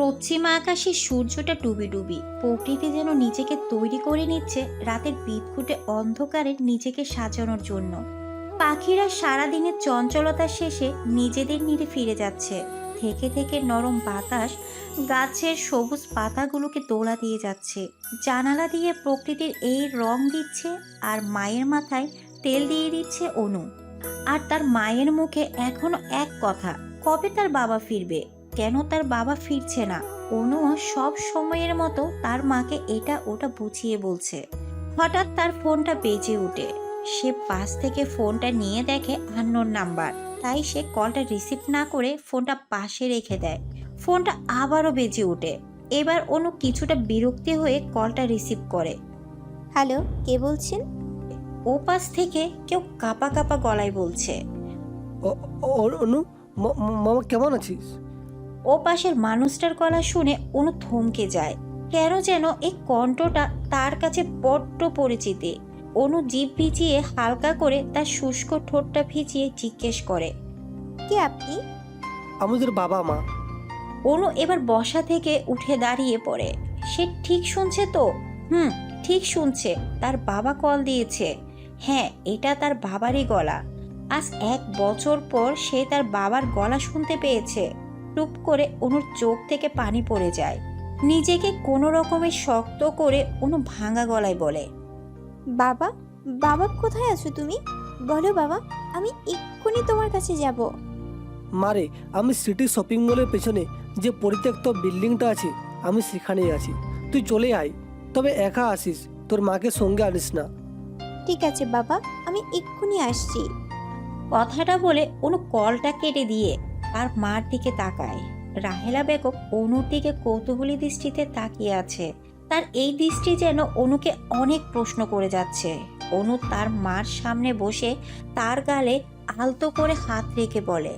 পশ্চিমা আকাশে সূর্যটা ডুবি ডুবি, প্রকৃতি যেন নিজেকে তৈরি করে নিচ্ছে রাতের বিদঘুটে অন্ধকারে নিজেকে সাজানোর জন্য। পাখিরা সারাদিনের চঞ্চলতা শেষে নিজেদের নিরে ফিরে যাচ্ছে। থেকে থেকে নরম বাতাস গাছের সবুজ পাতাগুলোকে দোলা দিয়ে যাচ্ছে। জানালা দিয়ে প্রকৃতির এই রং দিচ্ছে, আর মায়ের মাথায় তেল দিয়ে দিচ্ছে অনু। আর তার মায়ের মুখে এখনো এক কথা, কবে তার বাবা ফিরবে, কেন তার বাবা ফিরছে না। অনুও সব সময়ের মতো তার মাকে এটা ওটা বুঝিয়ে বলছে। হঠাৎ তার ফোনটা বেজে ওঠে। সে পাশ থেকে ফোনটা নিয়ে দেখে আননোন নাম্বার, তাই সে কলটা রিসিভ না করে ফোনটা পাশে রেখে দেয়। ফোনটা আবারও বেজে ওঠে। এবার অনু কিছুটা বিরক্তি হয়ে কলটা রিসিভ করে। হ্যালো, কে বলছেন? ও পাশ থেকে কেউ কাপা কাপা গলায় বলছে। অনু, মামা কেমন আছিস? ও পাশের মানুষটার গলা শুনে অনু থমকে যায়। কেন যেন এই কণ্ঠটা তার কাছে বড্ড পরিচিতি। অনু জিভ ভিজিয়ে হালকা করে তার শুষ্ক ঠোঁটটা ভিজিয়ে জিজ্ঞেস করে, কে আপনি? আমাদের বাবা মা। অনু এবার বসা থেকে উঠে দাঁড়িয়ে পড়ে। সে ঠিক শুনছে তো? ঠিক শুনছে। তার বাবা কল দিয়েছে। হ্যাঁ, এটা তার বাবারই গলা। আজ 1 বছর পর সে তার বাবার গলা শুনতে পেয়েছে। টুপ করে অনুর চোখ থেকে পানি পড়ে যায়। নিজেকে কোনো রকমে শক্ত করে অনু ভাঙা গলায় বলে, বাবা, বাবা কোথায় আছো তুমি? বলো বাবা, আমি এক্ষুনি তোমার কাছে যাব। মারে, আমি সিটি শপিং মলের পেছনে যে পরিত্যক্ত বিল্ডিংটা আছে, আমি সেখানেই আছি। তুই চলে আয়, তবে একা আসিস, তোর মাকে সঙ্গে আনিস না। ঠিক আছে বাবা, আমি এক্ষুনি আসছি। কথাটা বলে অনু কলটা কেটে দিয়ে আর মার দিকে তাকায়। রাহেলা বেগম অনুর দিকে কৌতূহলী দৃষ্টিতে তাকিয়ে আছে। তার এই দৃষ্টি যেন অনুকে অনেক প্রশ্ন করে যাচ্ছে। অনু তার মার সামনে বসে তার গালে আলতো করে হাত রেখে বলে,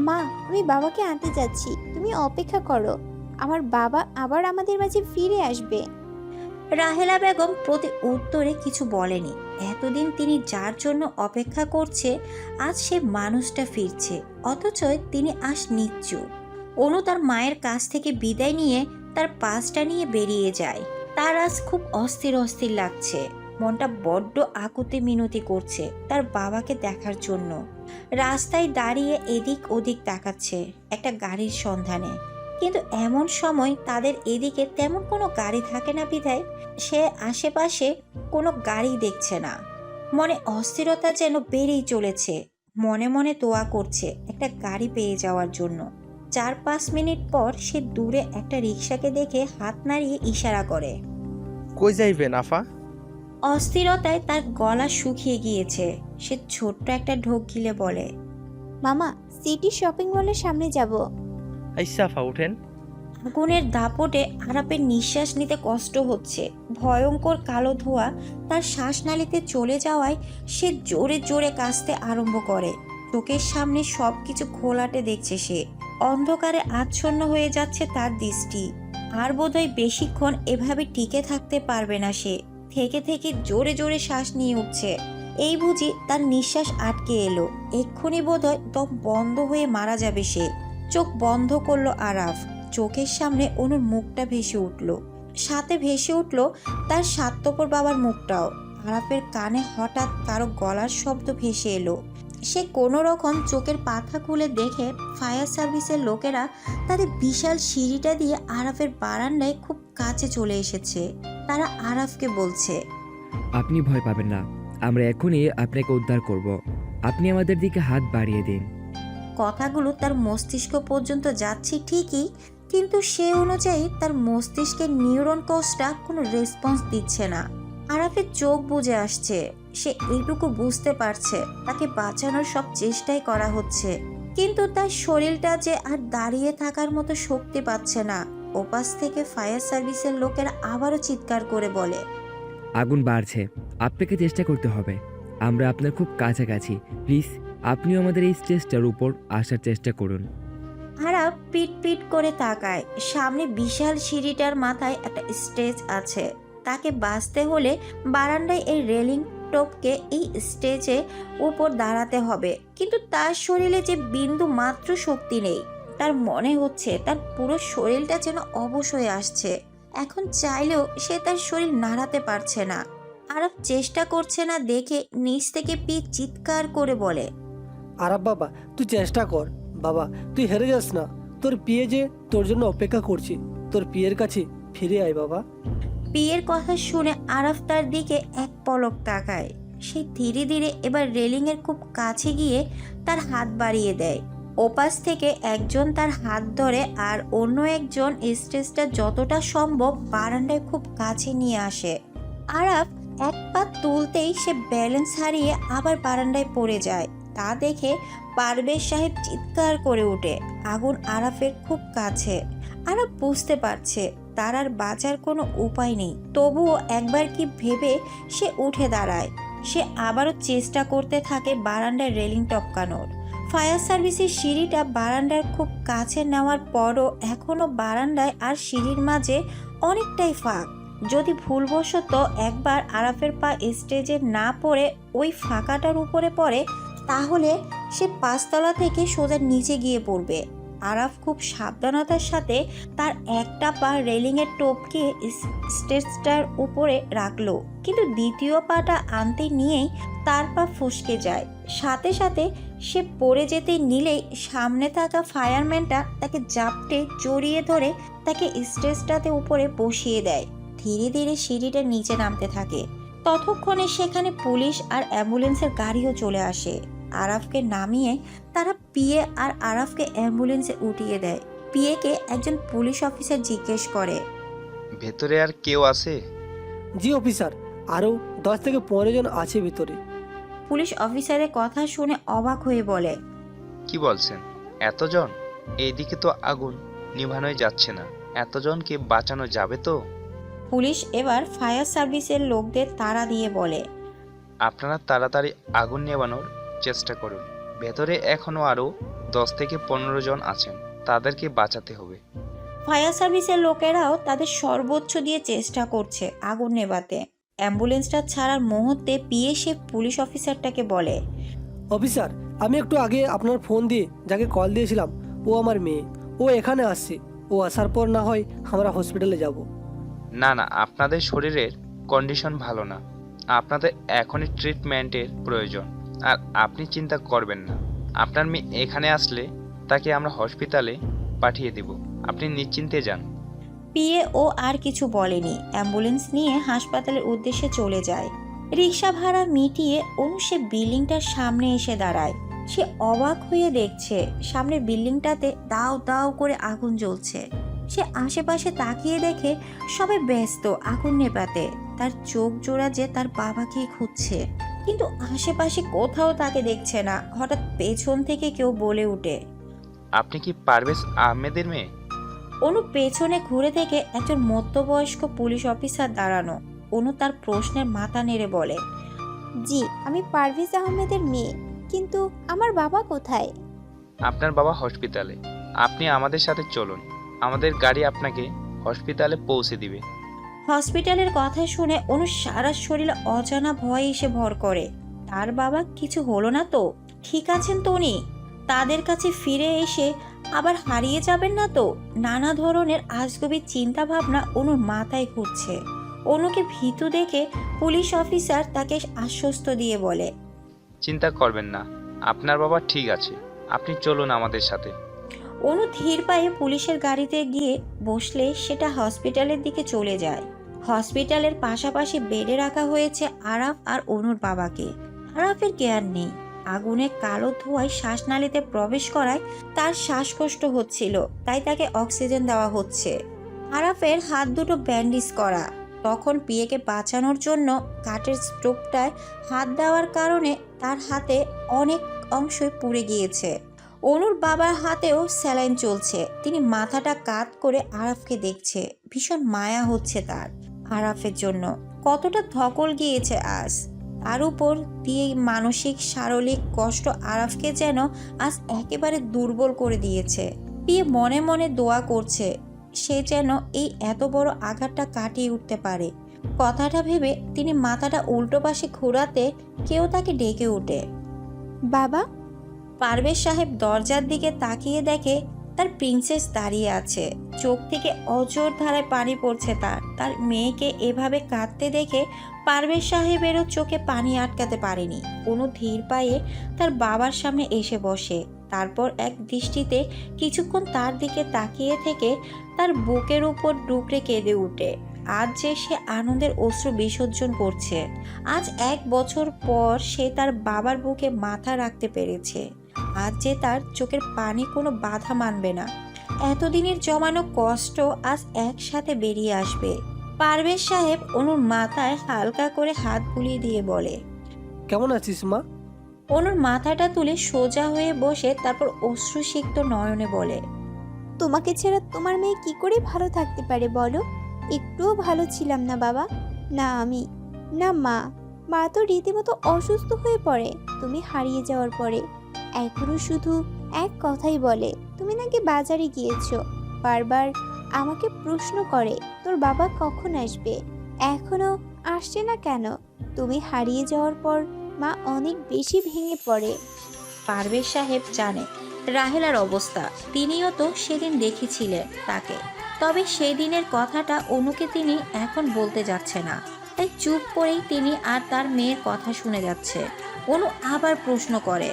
মা, আমি বাবাকে আনতে যাচ্ছি, তুমি অপেক্ষা করো। আমার বাবা আবার আমাদের মাঝে ফিরে আসবে। রাহেলা বেগম প্রতি উত্তরে কিছু বলেনি। এতদিন তিনি যার জন্য অপেক্ষা করছে, আজ সে মানুষটা ফিরছে, অথচ তিনি আজ নিশ্চুপ। অনু তার মায়ের কাছ থেকে বিদায় নিয়ে তার পাসটা নিয়ে বেরিয়ে যায়। তার আজ খুব অস্থির অস্থির লাগছে। মনটা বড্ড আকুতি মিনতি করছে তার বাবাকে দেখার জন্য। রাস্তায় দাঁড়িয়ে এদিক ওদিক তাকাচ্ছে একটা গাড়ির সন্ধানে, কিন্তু এমন সময় তাদের এদিকে তেমন কোনো গাড়ি থাকে না বিধায় সে আশেপাশে কোনো গাড়ি দেখছে না। মনে অস্থিরতা যেন বেড়েই চলেছে। মনে মনে দোয়া করছে একটা গাড়ি পেয়ে যাওয়ার জন্য। 4-5 মিনিট পর সে দূরে একটা রিকশাকে দেখে হাত নাড়িয়ে ইশারা করে। কই যাইবেন আফা? অস্থিরতায় তার গলা শুকিয়ে গিয়েছে। সে ছোট্ট একটা ঢোক গিলে বলে, মামা, সিটি শপিং মলের সামনে যাব। আইসা আফা উঠেন। আগুনের দাপটে আরাপের নিঃশ্বাস নিতে কষ্ট হচ্ছে। ভয়ঙ্কর কালো ধোঁয়া তার শ্বাসনালীতে চলে যাওয়ায় সে জোরে জোরে কাশতে আরম্ভ করে। চোখের সামনে সবকিছু ঘোলাটে দেখছে সে। অন্ধকারে আচ্ছন্ন হয়ে যাচ্ছে তার দৃষ্টি। আর বোধহয় বেশিক্ষণ এভাবে টিকে থাকতে পারবে না সে। থেকে থেকে জোরে জোরে শ্বাস নিয়ে উঠছে। এই বুঝি তার নিঃশ্বাস আটকে এলো। এক্ষুনি বোধহয় দম বন্ধ হয়ে মারা যাবে সে। চোখ বন্ধ করলো আরাফ। চোখের সামনে অনুর মুখটা ভেসে উঠল, সাথে ভেসে উঠল তার স্বার্থপর বাবার মুখটাও। আরাফের কানে হঠাৎ কারো গলার শব্দ ভেসে এলো। সে কোনো রকম চোখের পাতা খুলে দেখে ফায়ার সার্ভিসের লোকেরা তাদের বিশাল সিঁড়িটা দিয়ে আরাফের বারান্দায় খুব কাছে চলে এসেছে। তারা আরাফকে বলছে, আপনি ভয় পাবেন না, আমরা এখনই আপনাকে উদ্ধার করব। আপনি আমাদের দিকে হাত বাড়িয়ে দিন। কথাগুলো তার মস্তিষ্ক পর্যন্ত যাচ্ছে ঠিকই, কিন্তু সে অনুযায়ী তার মস্তিষ্কের নিউরন কোষটা কোনো রেসপন্স দিচ্ছে না। আরাফের চোখ বুজে আসছে। সে এইটুকু বুঝতে পারছে তাকে বাঁচানোর সব চেষ্টাই করা হচ্ছে, কিন্তু তার শরীরটা যে আর দাঁড়িয়ে থাকার মতো শক্তি পাচ্ছে না। ওপাশ থেকে ফায়ার সার্ভিসের লোকেরা আবারও চিৎকার করে বলে, আগুন বাড়ছে, আপনাকে চেষ্টা করতে হবে। আমরা আপনার খুব কাছাকাছি, প্লিজ আপনিও আমাদের এই স্টেজটার উপর আসার চেষ্টা করুন। আরাফ পিট পিট করে তাকায়। সামনে বিশাল সিঁড়িটার মাথায় একটা স্টেজ আছে। তাকে বাঁচতে হলে বারান্দায় এই রেলিং টপকে এই স্টেজে উপর দাঁড়াতে হবে, কিন্তু তার শরীরে যে বিন্দু মাত্র শক্তি নেই। তার মনে হচ্ছে তার পুরো শরীরটা যেন অবশ হয়ে আসছে। এখন চাইলেও সে তার শরীর নাড়াতে পারছে না। আরাফ চেষ্টা করছে না দেখে নিচ থেকে পিয়ে চিৎকার করে বলে, আরাব বাবা, তুই চেষ্টা কর বাবা, তুই হেরে যাস না। তোর পিয়ে যে তোর জন্য অপেক্ষা করছি, তোর পিয়ের কাছে ফিরে আয় বাবা। পিয়ের কথা শুনে আরাফ তার দিকে এক পলক তাকায়। সে ধীরে ধীরে এবার রেলিংয়ের খুব কাছে গিয়ে তার হাত বাড়িয়ে দেয়। ওপাশ থেকে একজন তার হাত ধরে আর অন্য একজন স্টেজটা যতটা সম্ভব বারান্দায় খুব কাছে নিয়ে আসে। আরাফ এক পা তুলতেই সে ব্যালেন্স হারিয়ে আবার বারান্দায় পড়ে যায়। তা দেখে পারভেজ সাহেব চিৎকার করে ওঠে। আগুন আরাফের খুব কাছে। আরাফ বুঝতে পারছে তার আর বাঁচার কোনো উপায় নেই, তবুও একবার কি ভেবে সে উঠে দাঁড়ায়। সে আবারও চেষ্টা করতে থাকে বারান্দার রেলিং টপকানোর। ফায়ার সার্ভিসের সিঁড়িটা বারান্দার খুব কাছে নেওয়ার পরও এখনও বারান্দায় আর সিঁড়ির মাঝে অনেকটাই ফাঁক। যদি ভুলবশত একবার আরাফের পা স্টেজে না পড়ে ওই ফাঁকাটার উপরে পড়ে, তাহলে সে 5 তলা থেকে সোজা নিচে গিয়ে পড়বে। আরাফ খুব সাবধানতার সাথে তার একটা পা রেলিংয়ের টপকে স্টেজটার উপরে রাখলো, কিন্তু দ্বিতীয় পাটা আনতে নিয়েই তার পা ফসকে যায়। সাথে সাথে সে পড়ে যেতে নিলেই সামনে থাকা ফায়ারম্যানটা তাকে জাপটে জড়িয়ে ধরে তাকে স্টেজটাতে উপরে বসিয়ে দেয়। ধীরে ধীরে সিঁড়িটা নিচে নামতে থাকে। ততক্ষণে সেখানে পুলিশ আর অ্যাম্বুলেন্সের গাড়িও চলে আসে। আরাফকে নামিয়ে তারা পিয়ে আর আরাফকে অ্যাম্বুলেন্সে উঠিয়ে দেয়। পিয়েকে একজন পুলিশ অফিসার জিজ্ঞেস করে, ভেতরে আর কেউ আছে? জি অফিসার, আরও 10 থেকে 15 জন আছে ভিতরে। পুলিশ অফিসারের কথা শুনে অবাক হয়ে বলে, কি বলছেন? এতজন? এইদিকে তো আগুন নিভানোই যাচ্ছে না, এতজনকে বাঁচানো যাবে তো? পুলিশ এবার ফায়ার সার্ভিসের লোকদের তাড়া দিয়ে বলে, আপনারা তাড়াতাড়ি আগুন নেভানোর চেষ্টা করুন। ভেতরে এখনো আরও 10 থেকে 15 জন আছেন, তাদেরকে বাঁচাতে হবে। ফায়ার সার্ভিসের লোকেরাও তাদের সর্বোচ্চ দিয়ে চেষ্টা করছে আগুন নেভাতে। অ্যাম্বুলেন্সটা ছাড়ার মুহূর্তে পিয়ে সে পুলিশ অফিসারটাকে বলে, অফিসার, আমি একটু আগে আপনার ফোন দিয়ে যাকে কল দিয়েছিলাম, ও আমার মেয়ে। ও এখানে আসছে। ও আসার পর না হয় আমরা হসপিটালে যাব। না না, আপনাদের শরীরের কন্ডিশন ভালো না, আপনাদের এখনই ট্রিটমেন্টের প্রয়োজন। আর আপনি চিন্তা করবেন না, আপনার মেয়ে এখানে আসলে তাকে আমরা হসপিটালে পাঠিয়ে দেব, আপনি নিশ্চিন্তে যান। পিয়ে ও আর কিছু বলেনি। অ্যাম্বুলেন্স নিয়ে হাসপাতালের উদ্দেশ্যে চলে যায়। রিক্সা ভাড়া মিটিয়ে অনু সে বিল্ডিংটার সামনে এসে দাঁড়ায়। সে অবাক হয়ে দেখছে সামনের বিল্ডিংটাতে দাও দাও করে আগুন জ্বলছে। সে আশেপাশে তাকিয়ে দেখে সবাই ব্যস্ত আগুন নেভাতে। তার চোখ জোড়া যে তার বাবাকেই খুঁজছে, কিন্তু আশেপাশে কোথাও তাকে দেখছে না। হঠাৎ পেছন থেকে কেউ বলে ওঠে, আপনি কি পারভেজ আহমেদের মেয়ে? অনু পেছনে ঘুরে থেকে একজন মধ্যবয়স্ক পুলিশ অফিসার দাঁড়ানো। অনু তার প্রশ্নের মাথা নেড়ে বলে, জি, আমি পারভেজ আহমেদের মেয়ে, কিন্তু আমার বাবা কোথায়? আপনার বাবা হসপিটালে, আপনি আমাদের সাথে চলুন, আমাদের গাড়ি আপনাকে হসপিটালে পৌঁছে দিবে। হসপিটালের কথা শুনে অনু সারা শরীরে অজানা ভয় এসে ভর করে। তার বাবা কিছু হলো না তো? ঠিক আছেন তো উনি? তাদের কাছে ফিরে এসে আবার হারিয়ে যাবেন না তো? নানা ধরনের আজগুবি চিন্তা ভাবনা অনুর মাথায় ঘুরছে। অনুকে ভীতু দেখে পুলিশ অফিসার তাকে আশ্বস্ত দিয়ে বলে, চিন্তা করবেন না, আপনার বাবা ঠিক আছে, আপনি চলুন আমাদের সাথে। অনু ধীর পায়ে পুলিশের গাড়িতে গিয়ে বসলে সেটা হসপিটালের দিকে চলে যায়। হসপিটালের পাশাপাশি বেডে রাখা হয়েছে আরাফ আর অনুর বাবাকে। আরাফের জ্ঞান নেই। আগুনে কালো ধোঁয়ায় শ্বাসনালীতে প্রবেশ করায় তার শ্বাসকষ্ট হচ্ছিল, তাই তাকে অক্সিজেন দেওয়া হচ্ছে। আরাফের হাত দুটো ব্যান্ডেজ করা। তখন পিয়েকে বাঁচানোর জন্য কাঠের স্টোভটায় হাত দেওয়ার কারণে তার হাতে অনেক অংশই পুড়ে গিয়েছে। অনুর বাবার হাতেও স্যালাইন চলছে। তিনি মাথাটা কাত করে আরাফকে দেখছে। ভীষণ মায়া হচ্ছে তার আরাফের জন্য। কতটা ধকল গিয়েছে আজ। তার উপর দিয়ে মানসিক শারীরিক কষ্ট আরাফকে যেন আজ একেবারে দুর্বল করে দিয়েছে। পিয়ে মনে মনে দোয়া করছে সে যেন এই এত বড় আঘাতটা কাটিয়ে উঠতে পারে। কথাটা ভেবে তিনি মাথাটা উল্টো পাশে ঘোরাতে কেউ তাকে ডেকে ওঠে। বাবা? পারভেজ সাহেব দরজার দিকে তাকিয়ে দেখে তার প্রিন্সেস দাঁড়িয়ে আছে, চোখ থেকে অজর ধারায় পানি পড়ছে তার মেয়েকে এভাবে কাঁদতে দেখে পারভেজ সাহেবেরও চোখে পানি আটকাতে পারেনি। কোনো ধীর পায়ে তার বাবার সামনে এসে বসে, তারপর এক দৃষ্টিতে কিছুক্ষণ তার দিকে তাকিয়ে থেকে তার বুকের উপর ডুকরে কেঁদে ওঠে। আজ যে সে আনন্দের অশ্রু বিসর্জন করছে, আজ 1 বছর পর সে তার বাবার বুকে মাথা রাখতে পেরেছে, আজ যে তার চোখের পানি কোনো বাধা মানবে না। এতদিনের জমানো কষ্ট আজ একসাথে বেরিয়ে আসবে। পারভেজ সাহেব অনুর মাথায় হালকা করে হাত বুলিয়ে দিয়ে বলে, কেমন আছিস মা? অনুর মাথাটা তুলে সোজা হয়ে বসে তারপর অশ্রুসিক্ত নয়নে বলে, তোমাকে ছাড়া তোমার মেয়ে কি করে ভালো থাকতে পারে বলো? একটুও ভালো ছিলাম না বাবা, না আমি, না মা। মা তো রীতিমতো অসুস্থ হয়ে পড়ে তুমি হারিয়ে যাওয়ার পরে। এখনো শুধু এক কথাই বলে তুমি নাকি বাজারে গিয়েছো। বারবার আমাকে প্রশ্ন করে তোর বাবা কখন আসবে, এখনো আসছে না কেন? তুমি হারিয়ে যাওয়ার পর মা অনেক বেশি ভেঙে পড়ে। পারভেজ সাহেব জানে রাহেলার অবস্থা, তিনিও তো সেদিন দেখেছিলেন তাকে, তবে সেই দিনের কথাটা অনুকে তিনি এখন বলতে যাচ্ছে না, তাই চুপ করেই তিনি আর তার মেয়ের কথা শুনে যাচ্ছে। অনু আবার প্রশ্ন করে,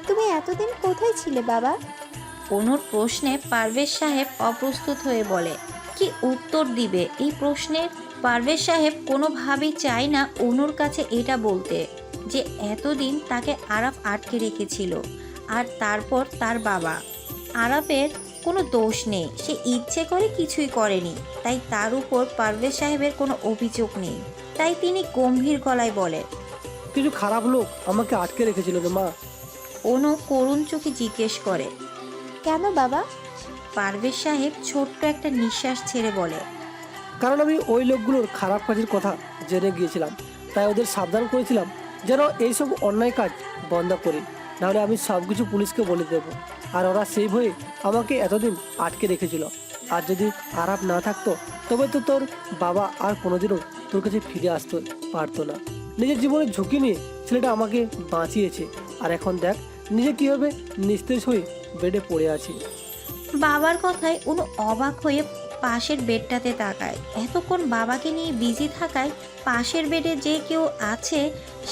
তুমি এতদিন কোথায় ছিলে বাবা? অনুর প্রশ্নে পারভেজ সাহেব অপ্রস্তুত হয়ে বলে, কি উত্তর দিবে এই প্রশ্নের? পারভেজ সাহেব কোনোভাবেই চায় না অনুর কাছে এটা বলতে যে এতদিন তাকে আরাফ আটকে রেখেছিল, আর তারপর তার বাবা। আরাফের কোনো দোষ নেই, সে ইচ্ছে করে কিছুই করেনি, তাই তার উপর পারভেজ সাহেবের কোনো অভিযোগ নেই। তাই তিনি গম্ভীর গলায় বলে, কিছু খারাপ লোক আমাকে আটকে রেখেছিল রে মা। অনু করুণ চোখে জিজ্ঞেস করে, কেন বাবা? পারভেজ সাহেব ছোট্ট একটা নিঃশ্বাস ছেড়ে বলে, কারণ আমি ওই লোকগুলোর খারাপ কাজের কথা জেনে গিয়েছিলাম, তাই ওদের সাবধান করেছিলাম যেন এইসব অন্যায় কাজ বন্ধ করে, নাহলে আমি সব কিছু পুলিশকে বলে দেবো। আর ওরা সেই ভয়ে আমাকে এতদিন আটকে রেখেছিল। আর যদি আরাপ না থাকতো তবে তো তোর বাবা আর কোনোদিনও তোর কাছে ফিরে আসতে পারতো না। নিজের জীবনের ঝুঁকি নিয়ে ছেলেটা আমাকে বাঁচিয়েছে, আর এখন দেখ নিজে কীভাবে নিস্তেজ হয়ে বেডে পড়ে আছি। বাবার কথায় অনু অবাক হয়ে পাশের বেডটাতে তাকায়। এতক্ষণ বাবাকে নিয়ে বিজি থাকায় পাশের বেডে যে কেউ আছে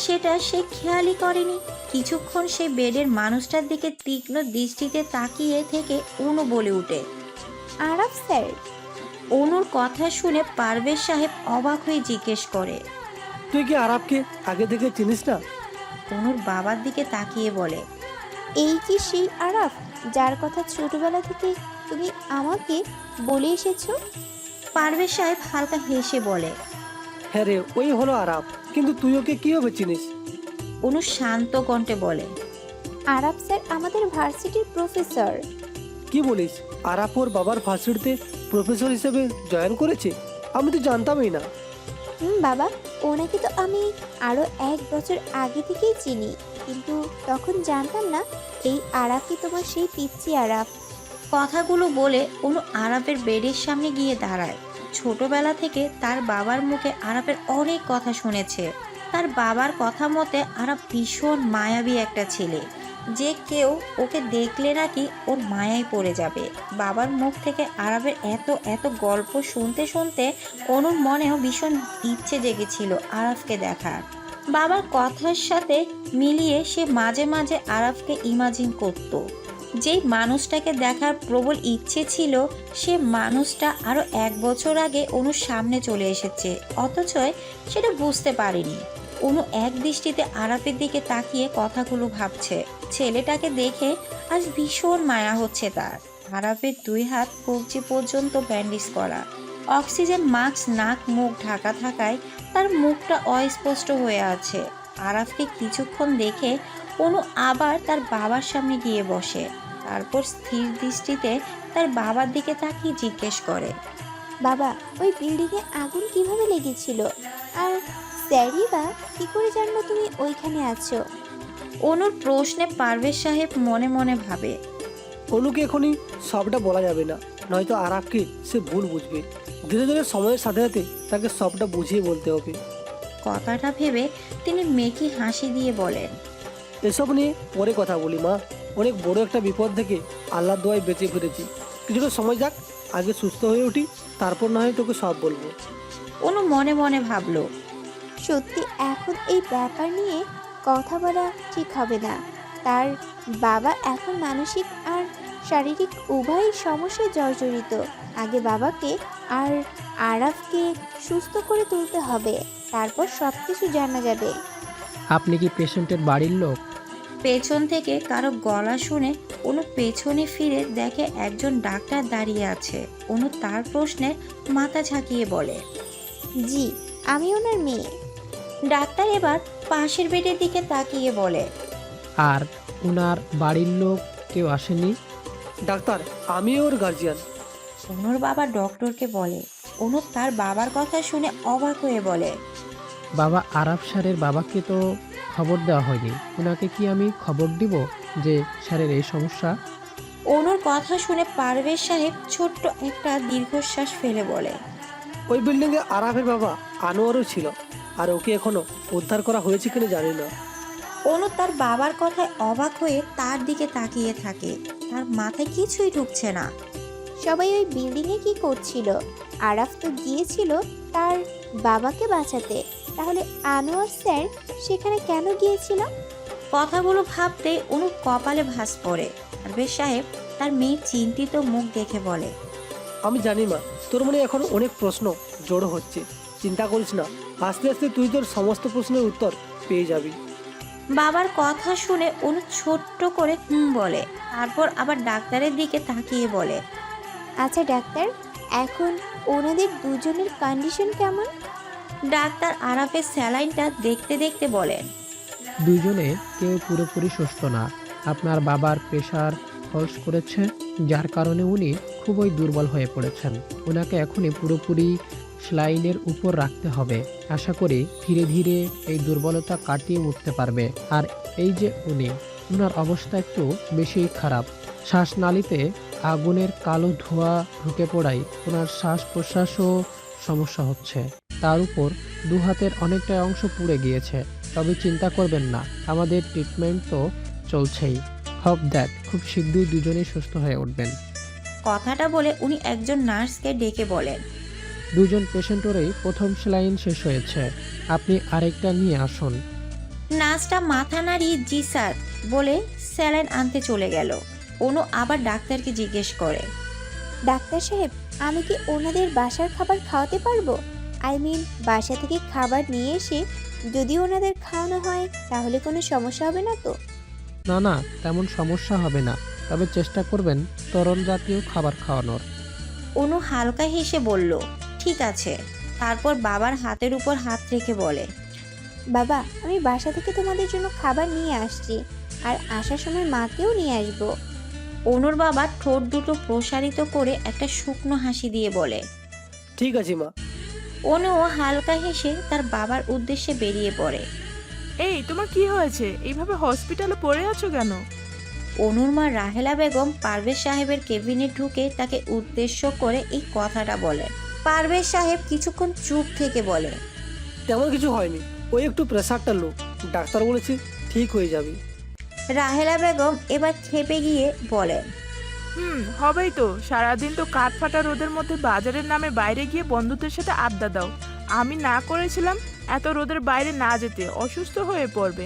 সেটা সে খেয়ালই করেনি। কিছুক্ষণ সে বেডের মানুষটার দিকে তীক্ষ্ণ দৃষ্টিতে তাকিয়ে থেকে অনু বলে ওঠে, আরাফ স্যার। অনুর কথা শুনে পারভেজ সাহেব অবাক হয়ে জিজ্ঞেস করে, তুই কি আরাপকে আগে থেকে চিনিস না? অনুর বাবার দিকে তাকিয়ে বলে, এই কি সেই আরাফ যার কথা ছোটবেলা থেকে তুমি আমাকে বলে এসেছো? পারভেজ সাহেব হালকা হেসে বলে, হ্যাঁ রে, ওই হলো আরাপ, কিন্তু তুই ওকে কীভাবে চিনিস? অনু শান্ত কণ্ঠে বলে, আরাফ স্যার আমাদের ভার্সিটির প্রফেসর। কি বলিস? আরাপ ওর বাবার ভার্সিটিতে প্রফেসর হিসেবে জয়েন করেছে? আমি তো জানতামই না। বাবা, ওনাকে তো আমি আরো 1 বছর আগে থেকেই চিনি, কিন্তু তখন জানতাম না এই আরাফই তোমার সেই পিচ্চি আরাফ। কথাগুলো বলে অনু আরাফের বেডের সামনে গিয়ে দাঁড়ায়। ছোটবেলা থেকে তার বাবার মুখে আরাফের অনেক কথা শুনেছে। তার বাবার কথা মতে আরাফ ভীষণ মায়াবী একটা ছেলে, যে কেউ ওকে দেখলে নাকি ওর মায়ায় পড়ে যাবে। বাবার মুখ থেকে আরাফের এত এত গল্প শুনতে শুনতে অনুর মনেও ভীষণ ইচ্ছে জেগেছিল আরাফকে দেখার। বাবার কথার সাথে মিলিয়ে সে মাঝে মাঝে আরাফকে ইমাজিন করত। যেই মানুষটাকে দেখার প্রবল ইচ্ছে ছিল, সে মানুষটা আরও 1 বছর আগে অনুর সামনে চলে এসেছে, অথচ সেটা বুঝতে পারেনি। অনু এক দৃষ্টিতে আরাফের দিকে তাকিয়ে কথাগুলো ভাবছে। ছেলেটাকে দেখে আজ ভীষণ মায়া হচ্ছে তার। আরাফের 2 হাত কবজি পর্যন্ত ব্যান্ডেজ করা, অক্সিজেন মাস্ক নাক মুখ ঢাকা থাকায় তার মুখটা অস্পষ্ট হয়ে আছে। আরাফকে কিছুক্ষণ দেখে অনু আবার তার বাবার সামনে গিয়ে বসে, তারপর স্থির দৃষ্টিতে তার বাবার দিকে তাকিয়ে জিজ্ঞেস করে, বাবা, ওই বিল্ডিংয়ে আগুন কিভাবে লেগেছিল? আর স্যারই বা কি করে জানলো তুমি ওইখানে আছো? অনুর প্রশ্নে পারভেজ সাহেব মনে মনে ভাবে, অনুকে এখনই সবটা বলা যাবে না, নয়তো আরাপকে সে ভুল বুঝবে। ধীরে ধীরে সময়ের সাথে সাথে তাকে সবটা বুঝিয়ে বলতে হবে। কথাটা ভেবে তিনি মেকি হাসি দিয়ে বলেন, এসব নিয়ে পরে কথা বলি মা, অনেক বড় একটা বিপদ থেকে আল্লাহর দোয়ায় বেঁচে ফিরেছি। কিছুটা সময় যাক, আগে সুস্থ হয়ে উঠি, তারপর না হয় তোকে সব বলবো। অনু মনে মনে ভাবলো। সত্যি এখন এই ব্যাপার নিয়ে কথা বলা ঠিক হবে না। তার বাবা এখন মানসিক আর শারীরিক উভয় সমস্যায় জর্জরিত। আগে বাবাকে আর আরাফকে সুস্থ করে তুলতে হবে, তারপর সব কিছু জানা যাবে। আপনি কি পেশেন্টের বাড়ির লোক? পেছন থেকে কারো গলা শুনে অনু পেছনে ফিরে দেখে একজন ডাক্তার দাঁড়িয়ে আছে। অনু তার প্রশ্নে মাথা ঝাঁকিয়ে বলে, জি, আমি ওনার মেয়ে। ডাক্তার এবার পাশের বেডের দিকে তাকিয়ে বলে, আর ওনার বাড়ির লোক কেউ আসেনি? ডাক্তার, আমি ওর গার্জিয়ান। অনুর বাবা ডক্টরকে বলে। অনু তার বাবার কথা শুনে অবাক হয়ে বলে, বাবা আরাফ স্যারের বাবাকে তো খবর দেওয়া হয়নি। ওনাকে কি আমি খবর দিব যে স্যারের এই সমস্যা? অনুর কথা শুনে পারভেজ সাহেব ছোট্ট একটা দীর্ঘশ্বাস ফেলে বলে, ওই বিল্ডিংয়ে আরাফের বাবা আনোয়ারও ছিল, আর ওকে এখনো উদ্ধার করা হয়েছে কিনা জানি না। অনু তার বাবার কথায় অবাক হয়ে তার দিকে তাকিয়ে থাকে। তার মাথায় কিছুই ঢুকছে না। সবাই ওই বিল্ডিংয়ে কি করছিল? আরাফ তো গিয়েছিল তার বাবাকে বাঁচাতে, তাহলে আনোয়ার স্যার সেখানে কেন গিয়েছিল? কথাগুলো ভাবতে অনুর কপালে ভাঁজ পড়ে। পারভেজ সাহেব তার মেয়ের চিন্তিত মুখ দেখে বলে, আমি জানি মা, তোর মনে এখন অনেক প্রশ্ন জড়ো হচ্ছে। চিন্তা করিস না, আস্তে আস্তে তুই তোর সমস্ত প্রশ্নের উত্তর পেয়ে যাবি। বাবার কথা শুনে অনু ছোট্ট করে বলে, তারপর আবার ডাক্তারের দিকে তাকিয়ে বলে, আচ্ছা ডাক্তার, এখন ওনাদের দুজনের কন্ডিশন কেমন? ডাক্তার আরাফের স্যালাইনটা দেখতে দেখতে বলেন, দুইজনে কেউ পুরোপুরি সুস্থ না। আপনার বাবার প্রেশার ফলস করেছে, যার কারণে উনি খুবই দুর্বল হয়ে পড়েছেন। ওনাকে এখনই পুরোপুরি স্লাইনের উপর রাখতে হবে। আশা করি ধীরে ধীরে এই দুর্বলতা কাটিয়ে উঠতে পারবে। আর এই যে ওনার অবস্থা একটু বেশি খারাপ। শ্বাসনালীতে আগুনের কালো ধোঁয়া ঢুকে পড়ায় ওনার শ্বাস প্রশ্বাসও সমস্যা হচ্ছে। তার উপর দু হাতের অনেকটা অংশ পুড়ে গিয়েছে। তবে চিন্তা করবেন না, আমাদের ট্রিটমেন্ট তো চলছেই। হোপ দ্যাট খুব শীঘ্রই দুজনেই সুস্থ হয়ে উঠবেন। কথাটা বলে উনি একজন নার্সকে ডেকে বলেন, দুজন পেশেন্টেরই প্রথম সেলাইন শেষ হয়েছে, আপনি আরেকটা নিয়ে আসুন। নার্সটা মাথা নাড়িয়ে জি স্যার বলে স্যালাইন আনতে চলে গেল। অনু আবার ডাক্তারকে জিজ্ঞেস করে, ডাক্তার সাহেব, আমি কি ওনাদের বাসার খাবার খাওয়াতে পারবো? বাসা থেকে খাবার নিয়ে এসে যদি ওনাদের খাওয়ানো হয় তাহলে কোনো সমস্যা হবে না তো? না না, তেমন সমস্যা হবে না, তবে চেষ্টা করবেন তরল জাতীয় খাবার খাওয়ানোর। অনু হালকা হেসে বলল, ঠিক আছে। তারপর বাবার হাতের উপর হাত রেখে বলে, বাবা, আমি বাসা থেকে তোমাদের জন্য খাবার নিয়ে আসছি, আর আসার সময় মাকেও নিয়ে আসবো। অনুর বাবা ঠোঁট দুটো প্রসারিত করে একটা শুকনো হাসি দিয়ে বলে, ঠিক আছে মা। অনুও হালকা হেসে তার বাবার উদ্দেশ্যে বেরিয়ে পড়ে। এই, তোমার কি হয়েছে? এইভাবে হসপিটালে পড়ে আছো কেন? অনুর মা রাহেলা বেগম পারভেজ সাহেবের কেবিনে ঢুকে তাকে উদ্দেশ্য করে এই কথাটা বলেন। পারভেজ সাহেব কিছুক্ষণ চুপ থেকে বলে, তেমন কিছু হয়নি, ওই একটু প্রেশারটা লো, ডাক্তার বলেছে ঠিক হয়ে যাবে। রাহেলা বেগম এবার খেপে গিয়ে বলেন, হবেই তো। সারাদিন তো কাঠ ফাটা রোদের মধ্যে বাজারের নামে বাইরে গিয়ে বন্ধুদের সাথে আড্ডা দাও। আমি না করেছিলাম এত রোদের বাইরে না যেতে, অসুস্থ হয়ে পড়বে।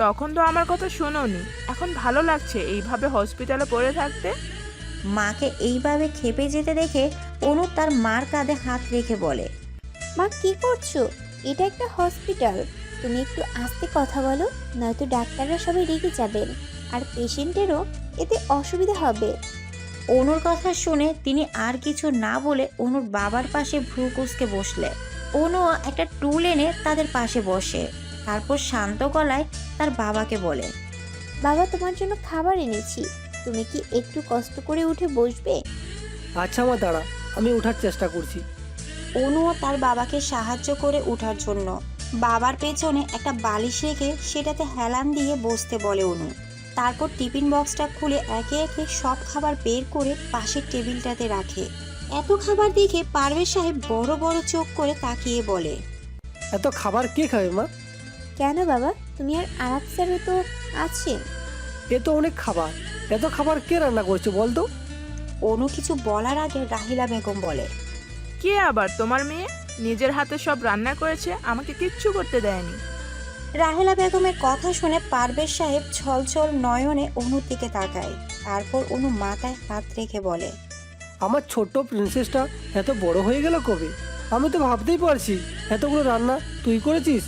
তখন তো আমার কথা শোনোনি। এখন ভালো লাগছে এইভাবে হসপিটালে পড়ে থাকতে। মাকে এইভাবে খেপে যেতে দেখে অনু তার মার কাঁধে হাত রেখে বলে, মা কি করছো? এটা একটা হসপিটাল, তুমি একটু আস্তে কথা বলো, নয়তো ডাক্তাররা সবাই রেগে যাবেন, আর পেশেন্টেরও এতে অসুবিধা হবে। অনুর কথা শুনে তিনি আর কিছু না বলে অনুর বাবার পাশে ভ্রু কুঁচকে বসলে। অনু একটা টুল এনে তাদের পাশে বসে, তারপর শান্ত গলায় তার বাবাকে বলে, বাবা, তোমার জন্য খাবার এনেছি, তুমি কি একটু কষ্ট করে উঠে বসবে? আচ্ছা মা, দাঁড়া, আমি ওঠার চেষ্টা করছি। অনুও তার বাবাকে সাহায্য করে ওঠার জন্য বাবার পেছনে একটা বালিশ রেখে সেটাতে হেলান দিয়ে বসতে বলে অনু। তারপর টিফিন বক্সটা খুলে একে একে সব খাবার বের করে পাশের টেবিলটাতে রাখে। এত খাবার দেখে পারভেজ সাহেব বড় বড় চোখ করে তাকিয়ে বলে, এত খাবার কে খাবে মা? কেন বাবা, তুমি আর আরাফ স্যারও তো আছে। এ তো অনেক খাবার, এত খাবার কে রান্না করছে বলতো? অনু কিছু বলার আগে রাহিলা বেগম বলে, কে আবার তোমার মেয়ে? নিজের হাতে সব রান্না করেছে, আমাকে কিচ্ছু করতে দেয়নি। রাহেলা বেগমের কথা শুনে পারভেজ সাহেব ছলছল নয়নে অনুর দিকে তাকায়। তারপর অনু মাথায় হাত রেখে বলে, আমার ছোট্ট প্রিন্সেসটা এত বড় হয়ে গেল কবে? আমি তো ভাবতেই পারছি এতগুলো রান্না তুই করেছিস।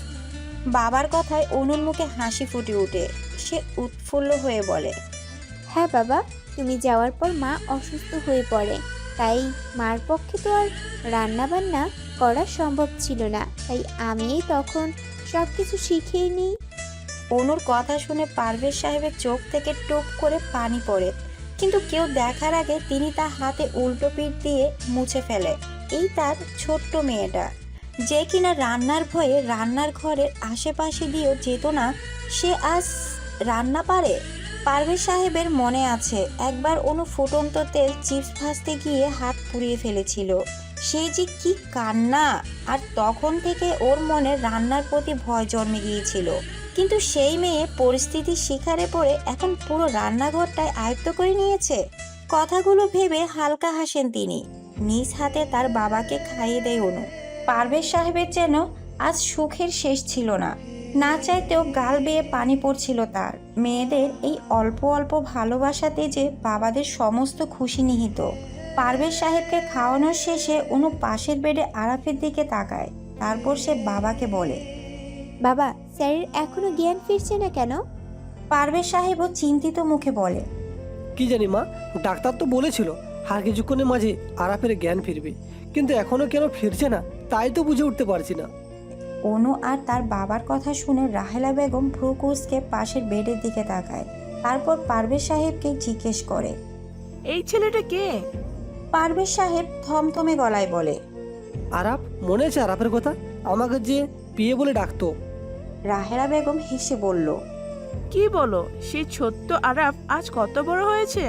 বাবার কথায় অনুর মুখে হাসি ফুটে ওঠে। সে উৎফুল্ল হয়ে বলে, হ্যাঁ বাবা, তুমি যাওয়ার পর মা অসুস্থ হয়ে পড়ে, তাই মার পক্ষে তো আর রান্না বান্না করা সম্ভব ছিল না, তাই আমিই তখন সব কিছু শিখিয়ে নিই। অনুর কথা শুনে পারভেজ সাহেবের চোখ থেকে টুপ করে পানি পড়ে, কিন্তু কেউ দেখার আগে তিনি তার হাতে উল্টো পিঠ দিয়ে মুছে ফেলে। এই তার ছোট্ট মেয়েটা, যে কিনা রান্নার ভয়ে রান্নার ঘরের আশেপাশে দিয়েও যেত না, সে আজ রান্না পারে। পারভেজ সাহেবের মনে আছে একবার অনু ফুটন্ত তেল চিপস ভাজতে গিয়ে হাত পুড়িয়ে ফেলেছিল। সে যে কি কান্না! আর তখন থেকে ওর মনে রান্নার প্রতি ভয় জন্মে গিয়েছিল। কিন্তু সেই মেয়ে পরিস্থিতির শিকারে পড়ে এখন পুরো রান্নাঘরটায় আয়ত্ত করে নিয়েছে। কথাগুলো ভেবে হালকা হাসেন তিনি। নিজ হাতে তার বাবাকে খাইয়ে দেয় অনু। পারভেজ সাহেবের যেন আজ সুখের শেষ ছিল না। না চাইতেও গাল বেয়ে পানি পড়ছিল তার। মেয়েদের এই অল্প অল্প ভালোবাসাতে যে বাবাদের সমস্ত খুশি নিহিত। পারভেজ সাহেবকে খাওয়ানোর শেষে অনু পাশের বেডে আরাফের দিকে তাকায়। তারপর সে বাবাকে বলে, বাবা, স্যারের এখনো জ্ঞান ফিরছে না কেন? পারভেজ সাহেবও চিন্তিত মুখে বলে, কি জানি মা, ডাক্তার তো বলেছিল আর কিছুক্ষণের মাঝে আরাফের জ্ঞান ফিরবে, কিন্তু এখনো কেন ফিরছে না তাই তো বুঝে উঠতে পারছি না। অনু আর তার বাবার কথা শুনে রাহেলা বেগম ভ্রু কুঁচকে পাশের বেডের দিকে তাকায়। তারপর পারভেজ সাহেবকে জিজ্ঞেস করে, এই ছেলেটা কে? পারভেজ সাহেব থমথমে গলায় বলে, আরাফ, মনে আছে আরাফের কথা? আমাকে যে পিয়ে বলে ডাকতো। রাহেলা বেগম হেসে বলল, কি বলো, সেই ছোট্ট আরাফ আজ কত বড় হয়েছে?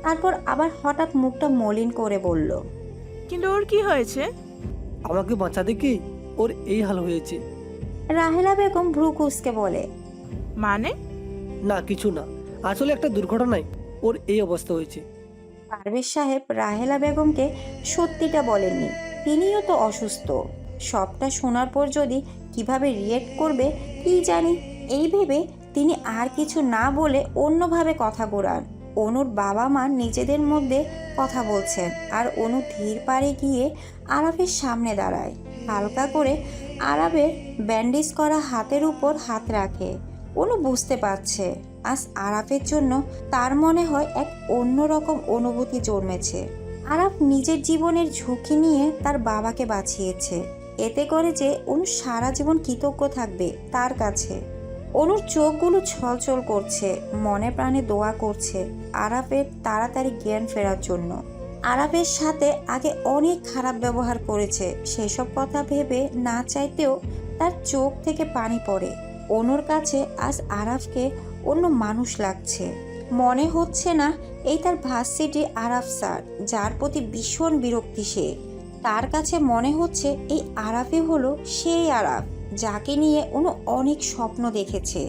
তারপর আবার হঠাৎ মুখটা মলিন করে বলল, কিন্তু ওর কি হয়েছে? আমাকে বাঁচাতে কি ওর এই হাল হয়েছে। রাহেলা বেগম ভ্রু কুঁচকে বলে, মানে? না কিছু না, আসলে একটা দুর্ঘটনায় ওর এই অবস্থা হয়েছে। পারভেজ সাহেব রাহেলা বেগমকে সত্যিটা বলেননি। তিনিও তো অসুস্থ। সবটা শোনার পর যদি কিভাবে রিয়েক্ট করবে কি জানি, এই ভেবে তিনি আর কিছু না বলে অন্যভাবে কথা ঘোরান। অনুর বাবা মা নিজেদের মধ্যে কথা বলছেন, আর অনু ধীর পারে গিয়ে আরাফের সামনে দাঁড়ায়। হালকা করে আরাফের ব্যান্ডেজ করা হাতের উপর হাত রাখে। অনু বুঝতে পারছে আজ আরাফের জন্য তার মনে হয় এক অন্যরকম অনুভূতি জন্মেছে। আরাফ নিজের জীবনের ঝুঁকি নিয়ে তার বাবাকে বাঁচিয়েছে, এতে করে যে অনু সারা জীবন কৃতজ্ঞ থাকবে তার কাছে। অনুর চোখগুলো ছলছল করছে, মনে প্রাণে দোয়া করছে আরাফের তাড়াতাড়ি জ্ঞান ফেরার জন্য। আরাফের সাথে আগে অনেক খারাপ ব্যবহার করেছে, সেসব কথা ভেবে না চাইতেও তার চোখ থেকে পানি পড়ে। অনুর কাছে আজ আরাফকে অন্য মানুষ লাগছে। মনে হচ্ছে না এই তার ভার্সিটি আরাফ স্যার, যার প্রতি ভীষণ বিরক্তি সে। তার কাছে মনে হচ্ছে এই আরাফই হলো সেই আরাফ যাকে নিয়ে অনু অনেক স্বপ্ন দেখেছে।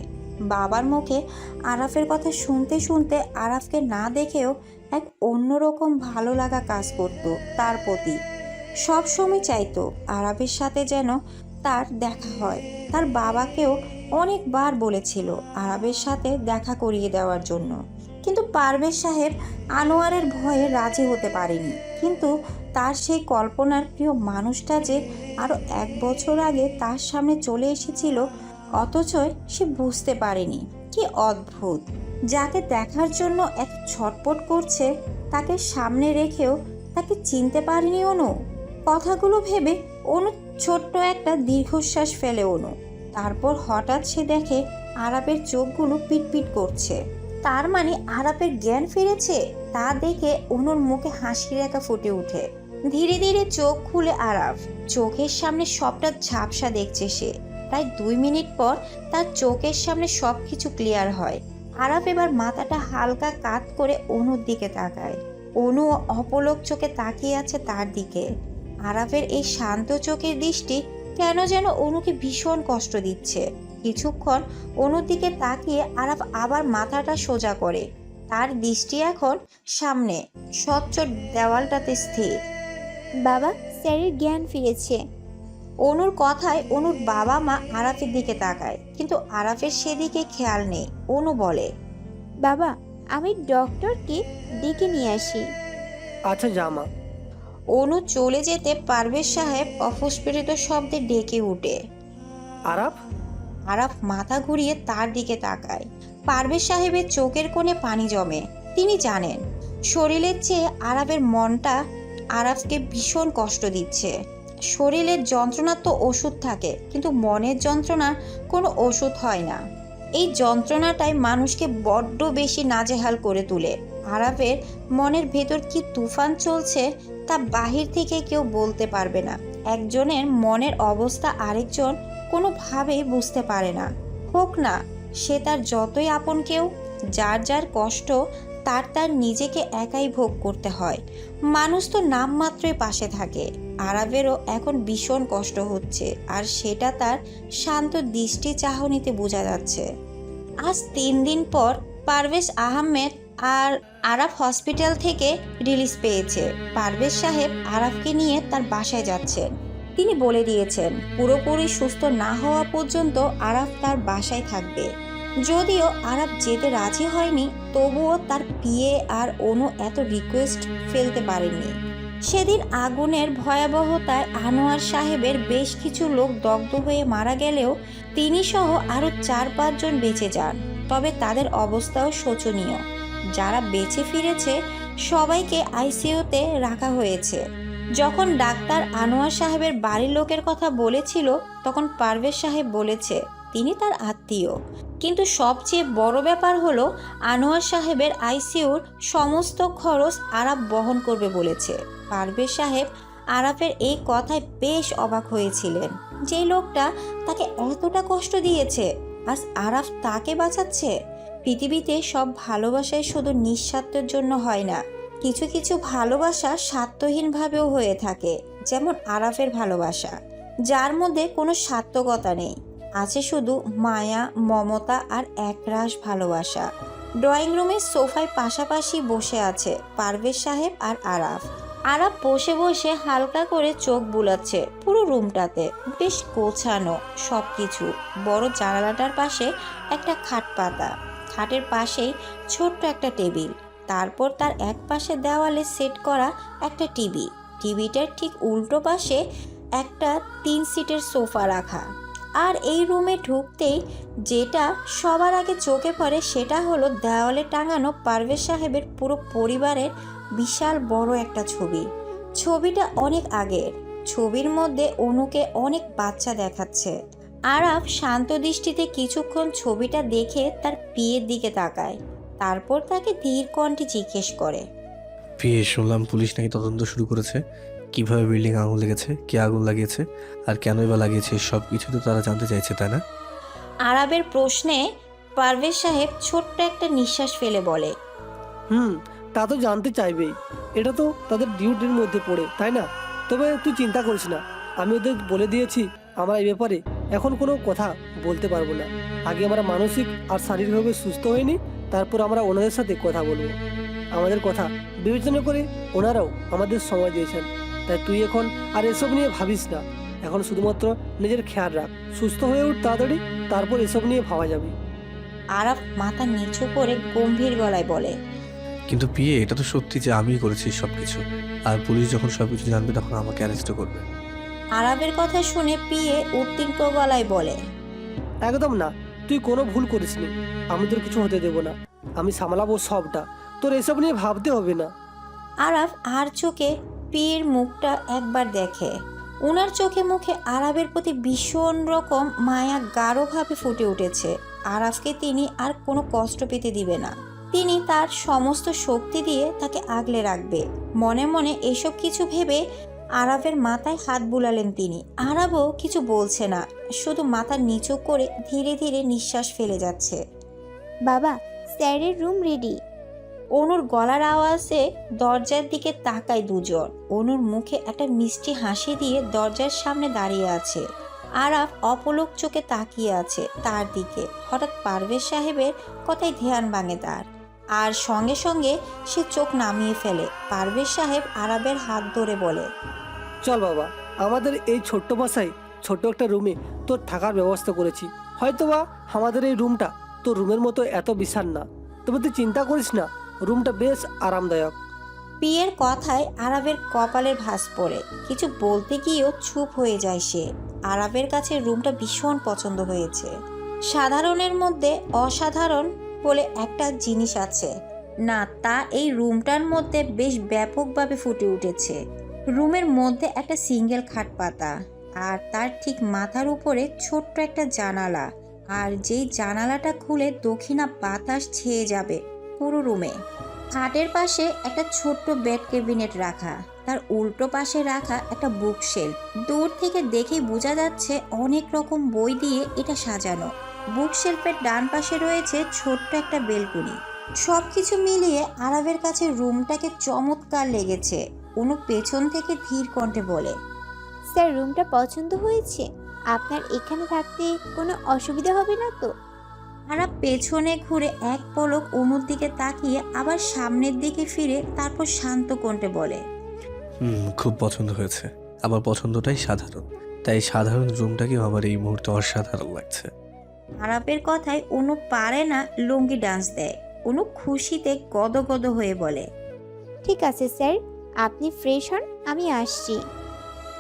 বাবার মুখে আরাফের কথা শুনতে শুনতে আরাফকে না দেখেও এক অন্যরকম ভালো লাগা কাজ করত তার প্রতি। সব সময় চাইতো আরাফের সাথে যেন তার দেখা হয়। তার বাবাকেও অনেকবার বলেছিল আরাফের সাথে দেখা করিয়ে দেওয়ার জন্য, কিন্তু পারভেজ সাহেব আনোয়ারের ভয়ে রাজি হতে পারেনি। কিন্তু তার সেই কল্পনার প্রিয় মানুষটা যে আরও 1 বছর আগে তার সামনে চলে এসেছিল, অথচ সে বুঝতে পারেনি। কি অদ্ভুত, যাকে দেখার জন্য এত ছটপট করছে তাকে সামনে রেখেও তাকে চিনতে পারেনি অনু। কথাগুলো ভেবে অনু ছোট্ট একটা দীর্ঘশ্বাস ফেলে অনু। তারপর হঠাৎ সে দেখে আরাফের চোখগুলো পিটপিট করছে। তার মানে আরাফের জ্ঞান ফিরেছে। তা দেখে অনুর মুখে হাসি রেখা ফুটে ওঠে। ধীরে ধীরে চোখ খুলে আরাফ। চোখের সামনে সবটা ঝাপসা দেখছে সে। প্রায় 2 মিনিট পর তার চোখের সামনে সবকিছু ক্লিয়ার হয়। আরাফ এবার মাথাটা হালকা কাত করে অনুর দিকে তাকায়। অনু অপলক চোখে তাকিয়ে আছে তার দিকে। আরাফের এই শান্ত চোখের দৃষ্টি কেন যেন অনুকে ভীষণ কষ্ট দিচ্ছে। কিছুক্ষণ অনুর দিকে তাকিয়ে আরাফ আবার মাথাটা সোজা করে। তার দৃষ্টি এখন সামনে স্বচ্ছ দেওয়ালটাতে স্থির। বাবা, স্যারের জ্ঞান ফিরেছে। অনুর কথায় অনুর বাবা মা আরাফের দিকে তাকায়, কিন্তু আরাফের সেদিকে খেয়াল নেই। অনু বলে, বাবা, আমি ডক্টরকে ডেকে নিয়ে আসি। আচ্ছা জামা। অনু চলে যেতে পারভেজ সাহেব অপস্ফুটিত শব্দে ডেকে উঠে। আরাফ, আরাফ মাথা ঘুরিয়ে তার দিকে তাকায়। পারভেজ সাহেবের চোখের কোণে পানি জমে। তিনি জানেন শরীরের চেয়ে আরাফের মনটা আরাফকে ভীষণ কষ্ট দিচ্ছে। শরীরের যন্ত্রণার তো ওষুধ থাকে, কিন্তু মনের যন্ত্রণার কোনো ওষুধ হয় না। এই যন্ত্রণাটাই মানুষকে বড্ড বেশি নাজেহাল করে তোলে। আরাফের মনের ভেতর কি তুফান চলছে তা বাহির থেকে কেউ বলতে পারবে না। একজনের মনের অবস্থা আরেকজন কোনোভাবেই বুঝতে পারে না, হোক না সে তার যতই আপন কেউ। যার যার কষ্ট তার তার নিজেকে একাই ভোগ করতে হয়। মানুষ তো নামমাত্রই পাশে থাকে। আরাফেরও এখন ভীষণ কষ্ট হচ্ছে, আর সেটা তার শান্ত দৃষ্টি চাহনিতে বোঝা যাচ্ছে। আজ 3 দিন পর পারভেজ আহমেদ আর আরাফ হসপিটাল থেকে রিলিজ পেয়েছে। পারভেজ সাহেব আরাফকে নিয়ে তার বাসায় যাচ্ছেন। তিনি বলে দিয়েছেন পুরোপুরি সুস্থ না হওয়া পর্যন্ত আরাফ তার বাসায় থাকবে। যদিও আরাফ যেতে রাজি হয়নি, তবুও তার পিএ আর অনু এত রিকোয়েস্ট ফেলতে পারেননি। সেদিন আগুনের ভয়াবহতায় আনোয়ার সাহেবের বেশ কিছু লোক দগ্ধ হয়ে মারা গেলেও তিনি সহ আরও 4-5 জন বেঁচে যান। তবে তাদের অবস্থাও শোচনীয়। যারা বেঁচে ফিরেছে সবাইকে আইসিইউতে রাখা হয়েছে। যখন ডাক্তার আনোয়ার সাহেবের বাড়ির লোকের কথা বলেছিল, তখন পারভেজ সাহেব বলেছে তিনি তার আত্মীয়। কিন্তু সবচেয়ে বড় ব্যাপার হলো আনোয়ার সাহেবের আইসিইউর সমস্ত খরচ আরাফ বহন করবে বলেছে। পারভেজ সাহেব আরাফের এই কথায় বেশ অবাক হয়েছিলেন। যে লোকটা তাকে এতটা কষ্ট দিয়েছে, আজ আরাফ তাকে বাঁচাচ্ছে। পৃথিবীতে সব ভালোবাসাই শুধু নিঃস্বার্থের জন্য হয় না। কিছু কিছু ভালোবাসা স্বার্থহীনভাবেও হয়ে থাকে, যেমন আরাফের ভালোবাসা, যার মধ্যে কোনো স্বার্থকতা নেই। আছে শুধু মায়া, মমতা আর একরাশ ভালোবাসা। ড্রয়িং রুমের সোফায় পাশাপাশি বসে আছে পারভেজ সাহেব আর আরাফ। আরাফ বসে বসে হালকা করে চোখ বুলাচ্ছে। পুরো রুমটাতে বেশ গোছানো সব কিছু। বড় জানালাটার পাশে একটা খাট পাতা, খাটের পাশেই ছোট্ট একটা টেবিল, তারপর তার এক পাশে দেওয়ালে সেট করা একটা টিভি। টিভিটার ঠিক উল্টো পাশে একটা 3 সিটের সোফা রাখা। আর এই রুমে ঢুকতেই যেটা সবার আগে চোখে পড়ে সেটা হলো দেওয়ালে টাঙানো পারভেজ সাহেবের পুরো পরিবারের বিশাল বড় একটা ছবি। ছবিটা অনেক আগের। ছবির মধ্যে অনুকে অনেক বাচ্চা দেখাচ্ছে। আরাফ শান্ত দৃষ্টিতে কিছুক্ষণ ছবিটা দেখে তার পিয়ের দিকে তাকায়। তারপর তাকে ধীর কণ্ঠে জিজ্ঞেস করে, পিয়ে, শুনলাম পুলিশ নাকি তদন্ত শুরু করেছে। কিভাবে বিল্ডিং আগুন লেগেছে, কে আগুন লাগিয়েছে, আর কেনই বা লাগিয়েছে, সব কিছু তো তারা জানতে চাইছে, তাই না? আরাফের প্রশ্নে পারভেজ সাহেব ছোট্ট একটা নিঃশ্বাস ফেলে বলে, তা তো জানতে চাইবেই। এটা তো তাদের ডিউটির মধ্যে পড়ে, তাই না? তবে তুই চিন্তা করিস না, আমি ওদের বলে দিয়েছি আমরা এই ব্যাপারে এখন কোনো কথা বলতে পারবো না। আগে আমরা মানসিক আর শারীরিকভাবে সুস্থ হয়নি, তারপর আমরা ওনাদের সাথে কথা বলবো। আমাদের কথা বিবেচনা করে ওনারাও আমাদের সময় দিয়েছেন। তাই তুই এখন আর এসব নিয়ে ভাবিস না। এখন শুধুমাত্র নিজের খেয়াল রাখ, সুস্থ হয়ে উঠ তাড়াতাড়ি, তারপর এসব নিয়ে ভাবা যাবে। আরাফ মাথা নিচু করে গম্ভীর গলায় বলে, কিন্তু পিয়ে, এটা তো সত্যি যে আমিই করেছি সব কিছু, আর পুলিশ যখন সব কিছু জানবে তখন আমাকে অ্যারেস্টও করবে। আরাফের কথা শুনে পিয়ে উত্তীর্ণ গলায় বলে, একদম না, তুই কোনো ভুল করিসনি। আমি তোর কিছু হতে দেবো না, আমি সামলাবো সবটা। তোর এসব নিয়ে ভাবতে হবে না। আরাফ আর চোখে পিয়ের মুখটা একবার দেখে। ওনার চোখে মুখে আরাফের প্রতি ভীষণ রকম মায়া গাঢ়ভাবে ফুটে উঠেছে। আরাফকে তিনি আর কোনো কষ্ট পেতে দিবে না। তিনি তার সমস্ত শক্তি দিয়ে তাকে আগলে রাখবে। মনে মনে এসব কিছু ভেবে আরাফের মাথায় হাত বুলালেন তিনি। আরাফও কিছু বলছে না, শুধু মাথা নিচু করে ধীরে ধীরে নিঃশ্বাস ফেলে যাচ্ছে। বাবা, স্যারের রুম রেডি। অনুর গলার আওয়াজে দরজার দিকে তাকায় দুজন। অনুর মুখে একটা মিষ্টি হাসি দিয়ে দরজার সামনে দাঁড়িয়ে আছে। আরাফ অপলক চোখে তাকিয়ে আছে তার দিকে। হঠাৎ পারভেজ সাহেবের কথায় ধ্যান ভাঙে তার, আর সঙ্গে সঙ্গে সে চোখ নামিয়ে ফেলে। পারভেজ সাহেব আরাফের হাত ধরে বলে, চল বাবা, আমাদের এই ছোট্ট বাসায় ছোট্ট একটা রুমে তোর থাকার ব্যবস্থা করেছি। হয়তোবা আমাদের এই রুমটা তোর রুমের মতো এত বিশাল না, তবে তুই চিন্তা করিস না, রুমটা বেশ আরামদায়ক। পিয়ের কথায় আরাফের কপালের ভাঁজ পড়ে। কিছু বলতে গিয়েও চুপ হয়ে যায় সে। আরাফের কাছে রুমটা ভীষণ পছন্দ হয়েছে। সাধারণের মধ্যে অসাধারণ বলে একটা জিনিস আছে না, তা এই রুমটার মধ্যে বেশ ব্যাপকভাবে ফুটে উঠেছে। রুমের মধ্যে একটা সিঙ্গেল খাট পাতা, আর তার ঠিক মাথার উপরে ছোট্ট একটা জানালা, আর যেই জানালাটা খুলে দক্ষিণা বাতাস ছেয়ে যাবে পুরো রুমে। খাটের পাশে একটা ছোট্ট বেড ক্যাবিনেট রাখা, তার উল্টো পাশে রাখা একটা বুক শেলফ। দূর থেকে দেখেই বোঝা যাচ্ছে অনেক রকম বই দিয়ে এটা সাজানো। বুক শেলফের ডান পাশে রয়েছে ছোট্ট একটা বেলকুনি। সবকিছু মিলিয়ে আরাফের কাছে রুমটাকে চমৎকার লেগেছে। অনু পেছন থেকে ধীর কণ্ঠে বলে, স্যার, রুমটা পছন্দ হয়েছে? আপনার এখানে থাকতে কোনো অসুবিধা হবে না তো? আরাফ পেছনে ঘুরে এক পলক অনুর দিকে তাকিয়ে আবার সামনের দিকে ফিরে তারপর শান্ত কণ্ঠে বলে, খুব পছন্দ হয়েছে। আমার পছন্দটাই সাধারণ, তাই সাধারণ রুমটাকেও আমার এই মুহূর্তে অসাধারণ লাগছে। আরাফের কথায় অনু পারে না লুঙ্গি ডান্স দেয়। অনু খুশিতে গদগদ হয়ে বলে, ঠিক আছে স্যার, আপনি ফ্রেশ হন, আমি আসছি।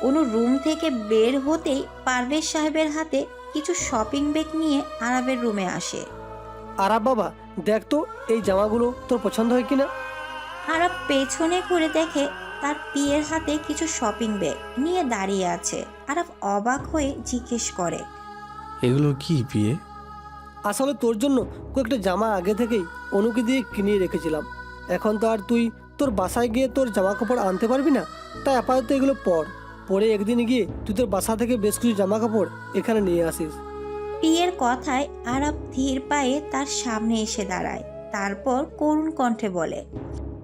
অনু রুম থেকে বের হতেই পারভেজ সাহেবের হাতে কিছু শপিং ব্যাগ নিয়ে আরাফের রুমে আসে। আরাফ বাবা, দেখ তো এই জামাগুলো তোর পছন্দ হয় কিনা। আরাফ পেছনে ঘুরে দেখে তার পিয়ের হাতে কিছু শপিং ব্যাগ নিয়ে দাঁড়িয়ে আছে। আরাফ অবাক হয়ে জিজ্ঞেস করে, এগুলো কি বিয়ে? আসলে তোর জন্য কয়েকটা জামা আগে থেকেই অনুকে দিয়ে কিনে রেখেছিলাম। এখন তো আর তুই তোর বাসায় গিয়ে তোর জামা কাপড় আনতে পারবি না, তাই আপাতত এগুলো পরে একদিন গিয়ে তুই তোর বাসা থেকে বেশ কিছু জামা কাপড় এখানে নিয়ে আসিস। পিয়ের কথায় আরাফ ধীর পায়ে তার সামনে এসে দাঁড়ায়। তারপর করুণ কণ্ঠে বলে,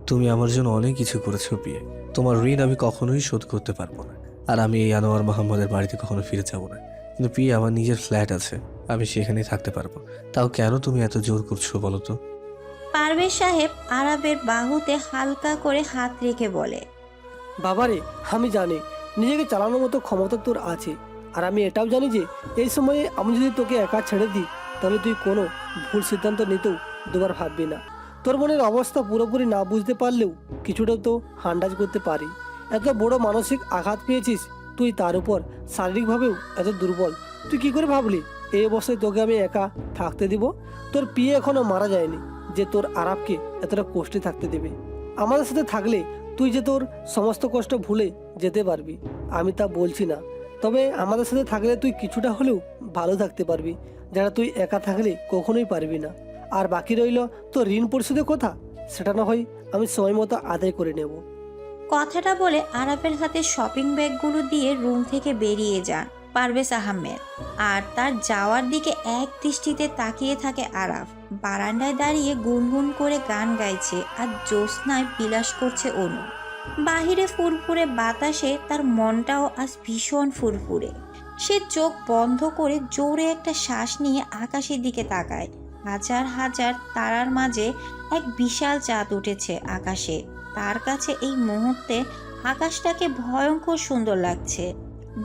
তুমি আমার জন্য অনেক কিছু করেছো বিয়ে, তোমার ঋণ আমি কখনোই শোধ করতে পারবো না। আর আমি এই আনোয়ার মোহাম্মদের বাড়িতে কখনো ফিরে যাব না। কিন্তু বিয়ে, আমার নিজের ফ্ল্যাট আছে, আমি সেখানেই থাকতে পারবো। তাও কেন তুমি এত জোর করছো বলো তো? পারভেজ সাহেব আরাফের বাহুতে হালকা করে হাত রেখে বলে, বাবারে, আমি জানি নিজেকে চালানোর মতো ক্ষমতা তোর আছে, আর আমি এটাও জানি যে এই সময়ে আমি যদি তোকে একা ছেড়ে দিই তাহলে তুই কোনো ভুল সিদ্ধান্ত নিতেও দুবার ভাববি না। তোর মনের অবস্থা পুরোপুরি না বুঝতে পারলেও কিছুটা তো আন্দাজ করতে পারি। এত বড় মানসিক আঘাত পেয়েছিস তুই, তার উপর শারীরিকভাবেও এত দুর্বল। তুই কি করে ভাবলি এই অবস্থায় তোকে আমি একা থাকতে দিব? তোর পিয়ে এখনো মারা যায়নি যে তোর আরাফকে এতটা কষ্টে থাকতে দেবে। আমাদের সাথে থাকলে তুই যে তোর সমস্ত কষ্ট ভুলে যেতে পারবি, আমি তা বলছি না, তবে আমাদের সাথে থাকলে তুই কিছুটা হলেও ভালো থাকতে পারবি, যারা তুই একা থাকলে কখনোই পারবি না। আর বাকি রইল তোর ঋণ পরিশোধের কথা, সেটা না হয় আমি সময় মতো আদায় করে নেব। কথাটা বলে আরাফের হাতে শপিং ব্যাগগুলো দিয়ে রুম থেকে বেরিয়ে যান পারভেজ আহমেদ। আর তার যাওয়ার দিকে এক দৃষ্টিতে তাকিয়ে থাকে আরাফ। বারান্দায় দাঁড়িয়ে গুনগুন করে গান গাইছে আর জ্যোৎস্নায় বিলাস করছে অনু। বাহিরে ফুরফুরে বাতাসে তার মনটাও আজ ভীষণ ফুরফুরে। সে চোখ বন্ধ করে জোরে একটা শ্বাস নিয়ে আকাশের দিকে তাকায়। হাজার হাজার তারার মাঝে এক বিশাল চাঁদ উঠেছে আকাশে। তার কাছে এই মুহূর্তে আকাশটাকে ভয়ঙ্কর সুন্দর লাগছে,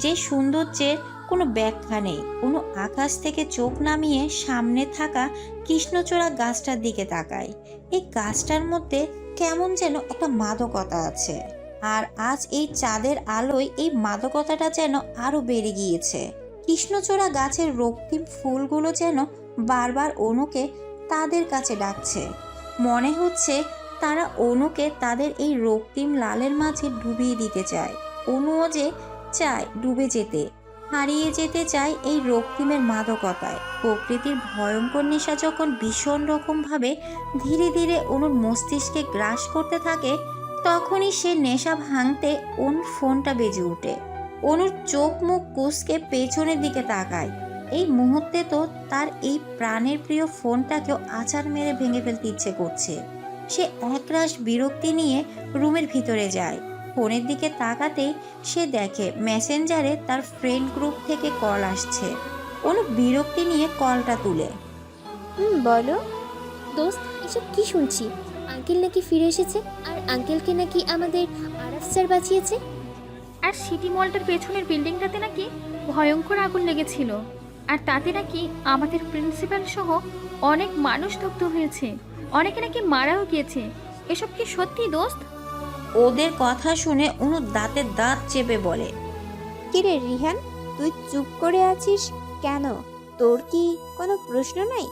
যে সৌন্দর্যের কোনো ব্যাখ্যা নেই। কোনো আকাশ থেকে চোখ নামিয়ে সামনে থাকা কৃষ্ণচূড়া গাছটার দিকে তাকায়। এই গাছটার মধ্যে কেমন যেন একটা মাদকতা আছে, আর আজ এই চাঁদের আলোয় এই মাদকতাটা যেন আরো বেড়ে গিয়েছে। কৃষ্ণচূড়া গাছের রক্তিম ফুলগুলো যেন বারবার অনুকে তাদের কাছে ডাকছে। মনে হচ্ছে তারা অনুকে তাদের এই রক্তিম লালের মাঝে ডুবিয়ে দিতে চায়। অনুও যে চায় ডুবে যেতে, হারিয়ে যেতে চায় এই রক্তিমের মাদকতায়। প্রকৃতির ভয়ঙ্কর নেশা যখন ভীষণ রকমভাবে ধীরে ধীরে অনুর মস্তিষ্কে গ্রাস করতে থাকে, তখনই সে নেশা ভাঙতে অনুর ফোনটা বেজে ওঠে। অনুর চোখ মুখ কুঁচকে পেছনের দিকে তাকায়। এই মুহূর্তে তো তার এই প্রাণের প্রিয় ফোনটাকেও আছাড় মেরে ভেঙে ফেলতে ইচ্ছে করছে। সে একরাশ বিরক্তি নিয়ে রুমের ভিতরে যায়। ফোনের দিকে তাকাতেই সে দেখে মেসেঞ্জারে তার ফ্রেন্ড গ্রুপ থেকে কল আসছে। অনু বিরক্তি নিয়ে কলটা তুলে। বলো। দোস্ত, এসব কি শুনছি? আঙ্কেল নাকি ফিরে এসেছে, আর আঙ্কেলকে নাকি আমাদের আরাফ স্যার বাঁচিয়েছে। আর সিটি মলটার পেছনের বিল্ডিংটাতে নাকি ভয়ঙ্কর আগুন লেগেছিল, আর তাতে নাকি আমাদের প্রিন্সিপাল সহ অনেক মানুষ দগ্ধ হয়েছে, অনেকে নাকি মারাও গিয়েছে। এসব কি সত্যি দোস্ত? ওদের কথা শুনে অনু দাঁতে দাঁত চেপে বলে। কিরে রিহান, তুই চুপ করে আছিস কেন? তোর কি কোনো প্রশ্ন নাই?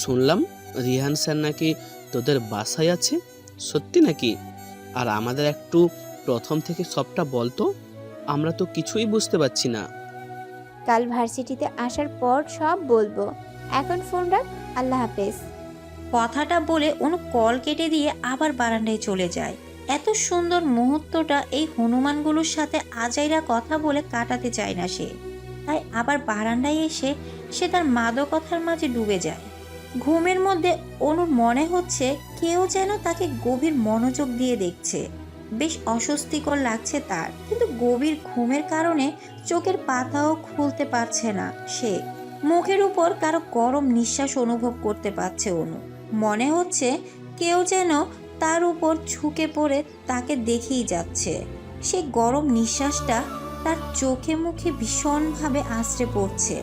শুনলাম রিহান স্যার নাকি তোদের বাসায় আছে, সত্যি নাকি? আর আমাদের একটু প্রথম থেকে সবটা বলতো, আমরা তো কিছুই বুঝতে পারছি না। কাল ভার্সিটিতে আসার পর সব বলবো। এখন ফোন রাখ, আল্লাহ হাফেজ। কথাটা বলে অনু কল কেটে দিয়ে আবার বারান্দায় চলে যায়। এত সুন্দর মুহূর্তটা এই হনুমানগুলোর সাথে আজাইরা কথা বলে কাটাতে চায় না সে, তাই আবার বারান্দায় এসে সে তার মাদকতার মাঝে ডুবে যায়। ঘুমের মধ্যে অনুর মনে হচ্ছে কেউ যেন তাকে গভীর মনোযোগ দিয়ে দেখছে। বেশ অস্বস্তিকর লাগছে তার, কিন্তু গভীর ঘুমের কারণে চোখের পাতাও খুলতে পারছে না সে। মুখের উপর কারো গরম নিঃশ্বাস অনুভব করতে পারছে অনু। মনে হচ্ছে কেউ যেন তার উপর ঝুঁকে পড়ে তাকে দেখেই যাচ্ছে। সে গরম নিঃশ্বাসটা তার চোখে মুখে ভীষণভাবে আশ্রে পড়ছে।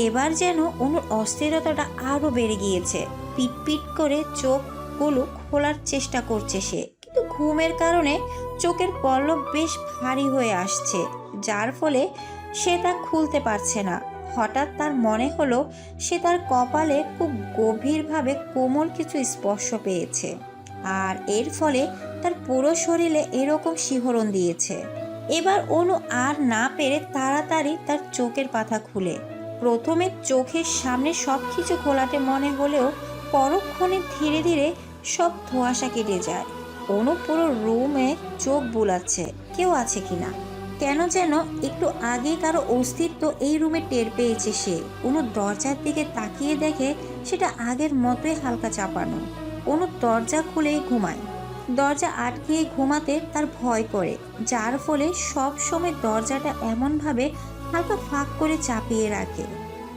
এবার যেন অনুর অস্থিরতাটা আরও বেড়ে গিয়েছে। পিটপিট করে চোখগুলো খোলার চেষ্টা করছে সে, কিন্তু ঘুমের কারণে চোখের পল্লব বেশ ভারী হয়ে আসছে, যার ফলে সে তা খুলতে পারছে না। হঠাৎ তার মনে হলো সে তার কপালে খুব গভীরভাবে কোমল কিছু স্পর্শ পেয়েছে, আর এর ফলে তার পুরো শরীরে এরকম শিহরণ দিয়েছে। এবার অনু আর না পেরে তাড়াতাড়ি তার চোখের পাতা খুলে। প্রথমে চোখের সামনে সব কিছু ঘোলাটে মনে হলেও পরক্ষণে ধীরে ধীরে সব ধোঁয়াশা কেটে যায়। অনু পুরো রুমে চোখ বুলাচ্ছে কেউ আছে কিনা। কেন যেন একটু আগে কারো অস্তিত্ব এই রুমে টের পেয়েছে সে। অনু দরজার দিকে তাকিয়ে দেখে সেটা আগের মতোই হালকা চাপানো। অনু দরজা খুলেই ঘুমায়। দরজা আটকিয়ে ঘুমাতে তার ভয় করে, যার ফলে সব সময় দরজাটা এমনভাবে হালকা ফাঁক করে চাপিয়ে রাখে।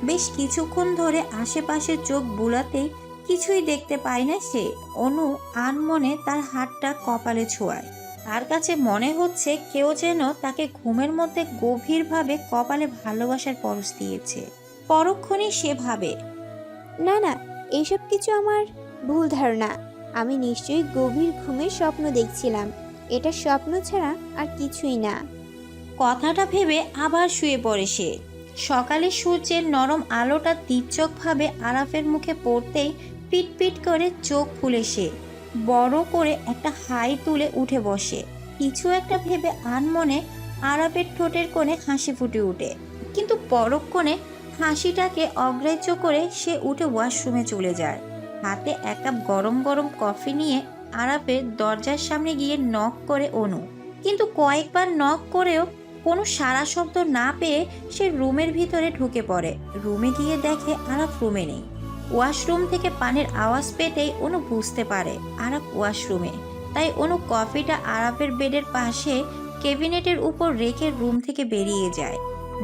বেশ কিছুক্ষণ ধরে আশেপাশে চোখ বুলাতেই কিছুই দেখতে পায় না সে। অনু আনমনে তার হাতটা কপালে ছোঁয়ায়। তার কাছে মনে হচ্ছে কেউ যেন তাকে ঘুমের মধ্যে গভীরভাবে কপালে ভালোবাসার পরশ দিয়েছে। পরক্ষণেই সে ভাবে, না না, এইসব কিছু আমার ভুল ধারণা। আমি নিশ্চয়ই গভীর ঘুমের স্বপ্ন দেখছিলাম। এটা স্বপ্ন ছাড়া আর কিছুই না। কথাটা ভেবে আবার শুয়ে পড়ে সে। সকালে সূর্যের নরম আলোটা তীর্যকভাবে আরাফের মুখে পড়তেই পিটপিট করে চোখ খুলে সে বড় করে একটা হাই তুলে উঠে বসে। কিছু একটা ভেবে আনমনে আরাফের ঠোঁটের কোণে হাসি ফুটে ওঠে, কিন্তু পরক্ষণে হাসিটাকে অগ্রাহ্য করে সে উঠে ওয়াশরুমে চলে যায়। হাতে এক কাপ গরম গরম কফি নিয়ে আরাফের দরজার সামনে গিয়ে নক করে অনু, কিন্তু কয়েকবার নক করেও কোনো সাড়া শব্দ না পেয়ে সে রুমের ভিতরে ঢুকে পড়ে। রুমে গিয়ে দেখে আরাফ রুমে নেই। ওয়াশরুম থেকে পানির আওয়াজ পেতেই অনু বুঝতে পারে আরাফ ওয়াশরুমে। তাই অনু কফিটা আরাফের বেডের পাশে ক্যাবিনেটের উপর রেখে রুম থেকে বেরিয়ে যায়।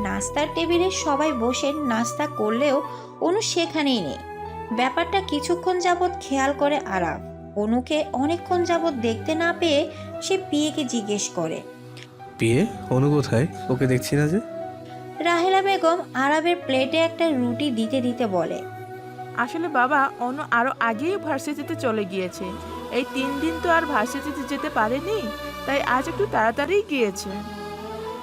নাস্তার টেবিলে সবাই বসে নাস্তা করলেও অনু সেখানেই নেই। ব্যাপারটা কিছুক্ষণ যাবৎ খেয়াল করে আরাফ। অনুকে অনেকক্ষণ যাবৎ দেখতে না পেয়ে সে পিয়েকে জিজ্ঞেস করে, পিয়ে অনু কোথায়? ওকে দেখছি না যে। রাহেলা বেগম আরাফের প্লেটে একটা রুটি দিতে দিতে বলে, আসলে বাবা, অনু আরো আগেই ভার্সিটিতে চলে গিয়েছে। এই 3 দিন তো আর ভার্সিটিতে যেতে পারেনি, তাই আজ একটু তাড়াতাড়ি গিয়েছে।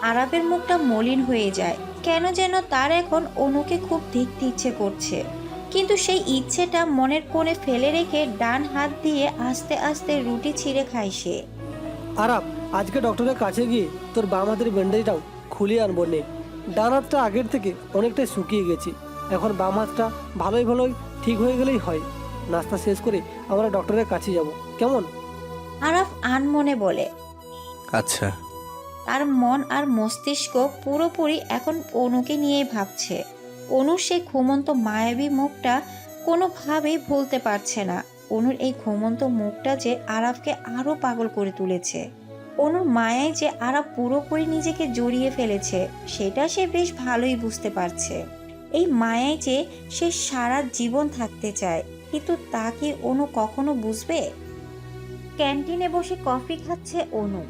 আরাফের মুখটা মলিন হয়ে যায়। কেন যেন তার এখন অনুকে খুব দেখতে ইচ্ছে করছে, কিন্তু সেই ইচ্ছেটা মনের কোণে ফেলে রেখে ডান হাত দিয়ে আস্তে আস্তে রুটি ছিঁড়ে খায় সে। আরাপ, আজকে ডক্টরের কাছে গিয়ে তোর বাম হাতের ব্যান্ডেজটাও খুলিয়ে আনবো নে। ডান হাতটা আগের থেকে অনেকটাই শুকিয়ে গেছি। এখন বাম হাতটা ভালোই ঠিক হয়ে গেলেই হয়। নাস্তা শেষ করে আমরা ডক্টরের কাছে যাব, কেমন? আরাফ আনমনে বলে। আচ্ছা। তার মন আর মস্তিষ্ক পুরোপুরি এখন অনুকে নিয়েই ভাবছে। অনুর সেই ঘুমন্ত মায়াবী মুখটা কোনোভাবেই ভুলতে পারছে না। অনুর এই ঘুমন্ত মুখটা যে আরাফকে আরো পাগল করে তুলেছে। অনুর মায়ায় যে আরাফ পুরোপুরি নিজেকে জড়িয়ে ফেলেছে সেটা সে বেশ ভালোই বুঝতে পারছে। এই মায়ায় যে সে সারা জীবন থাকতে চায়, কিন্তু তা কি অনু কখনো বুঝবে? ক্যান্টিনে বসে কফি খাচ্ছে অনু,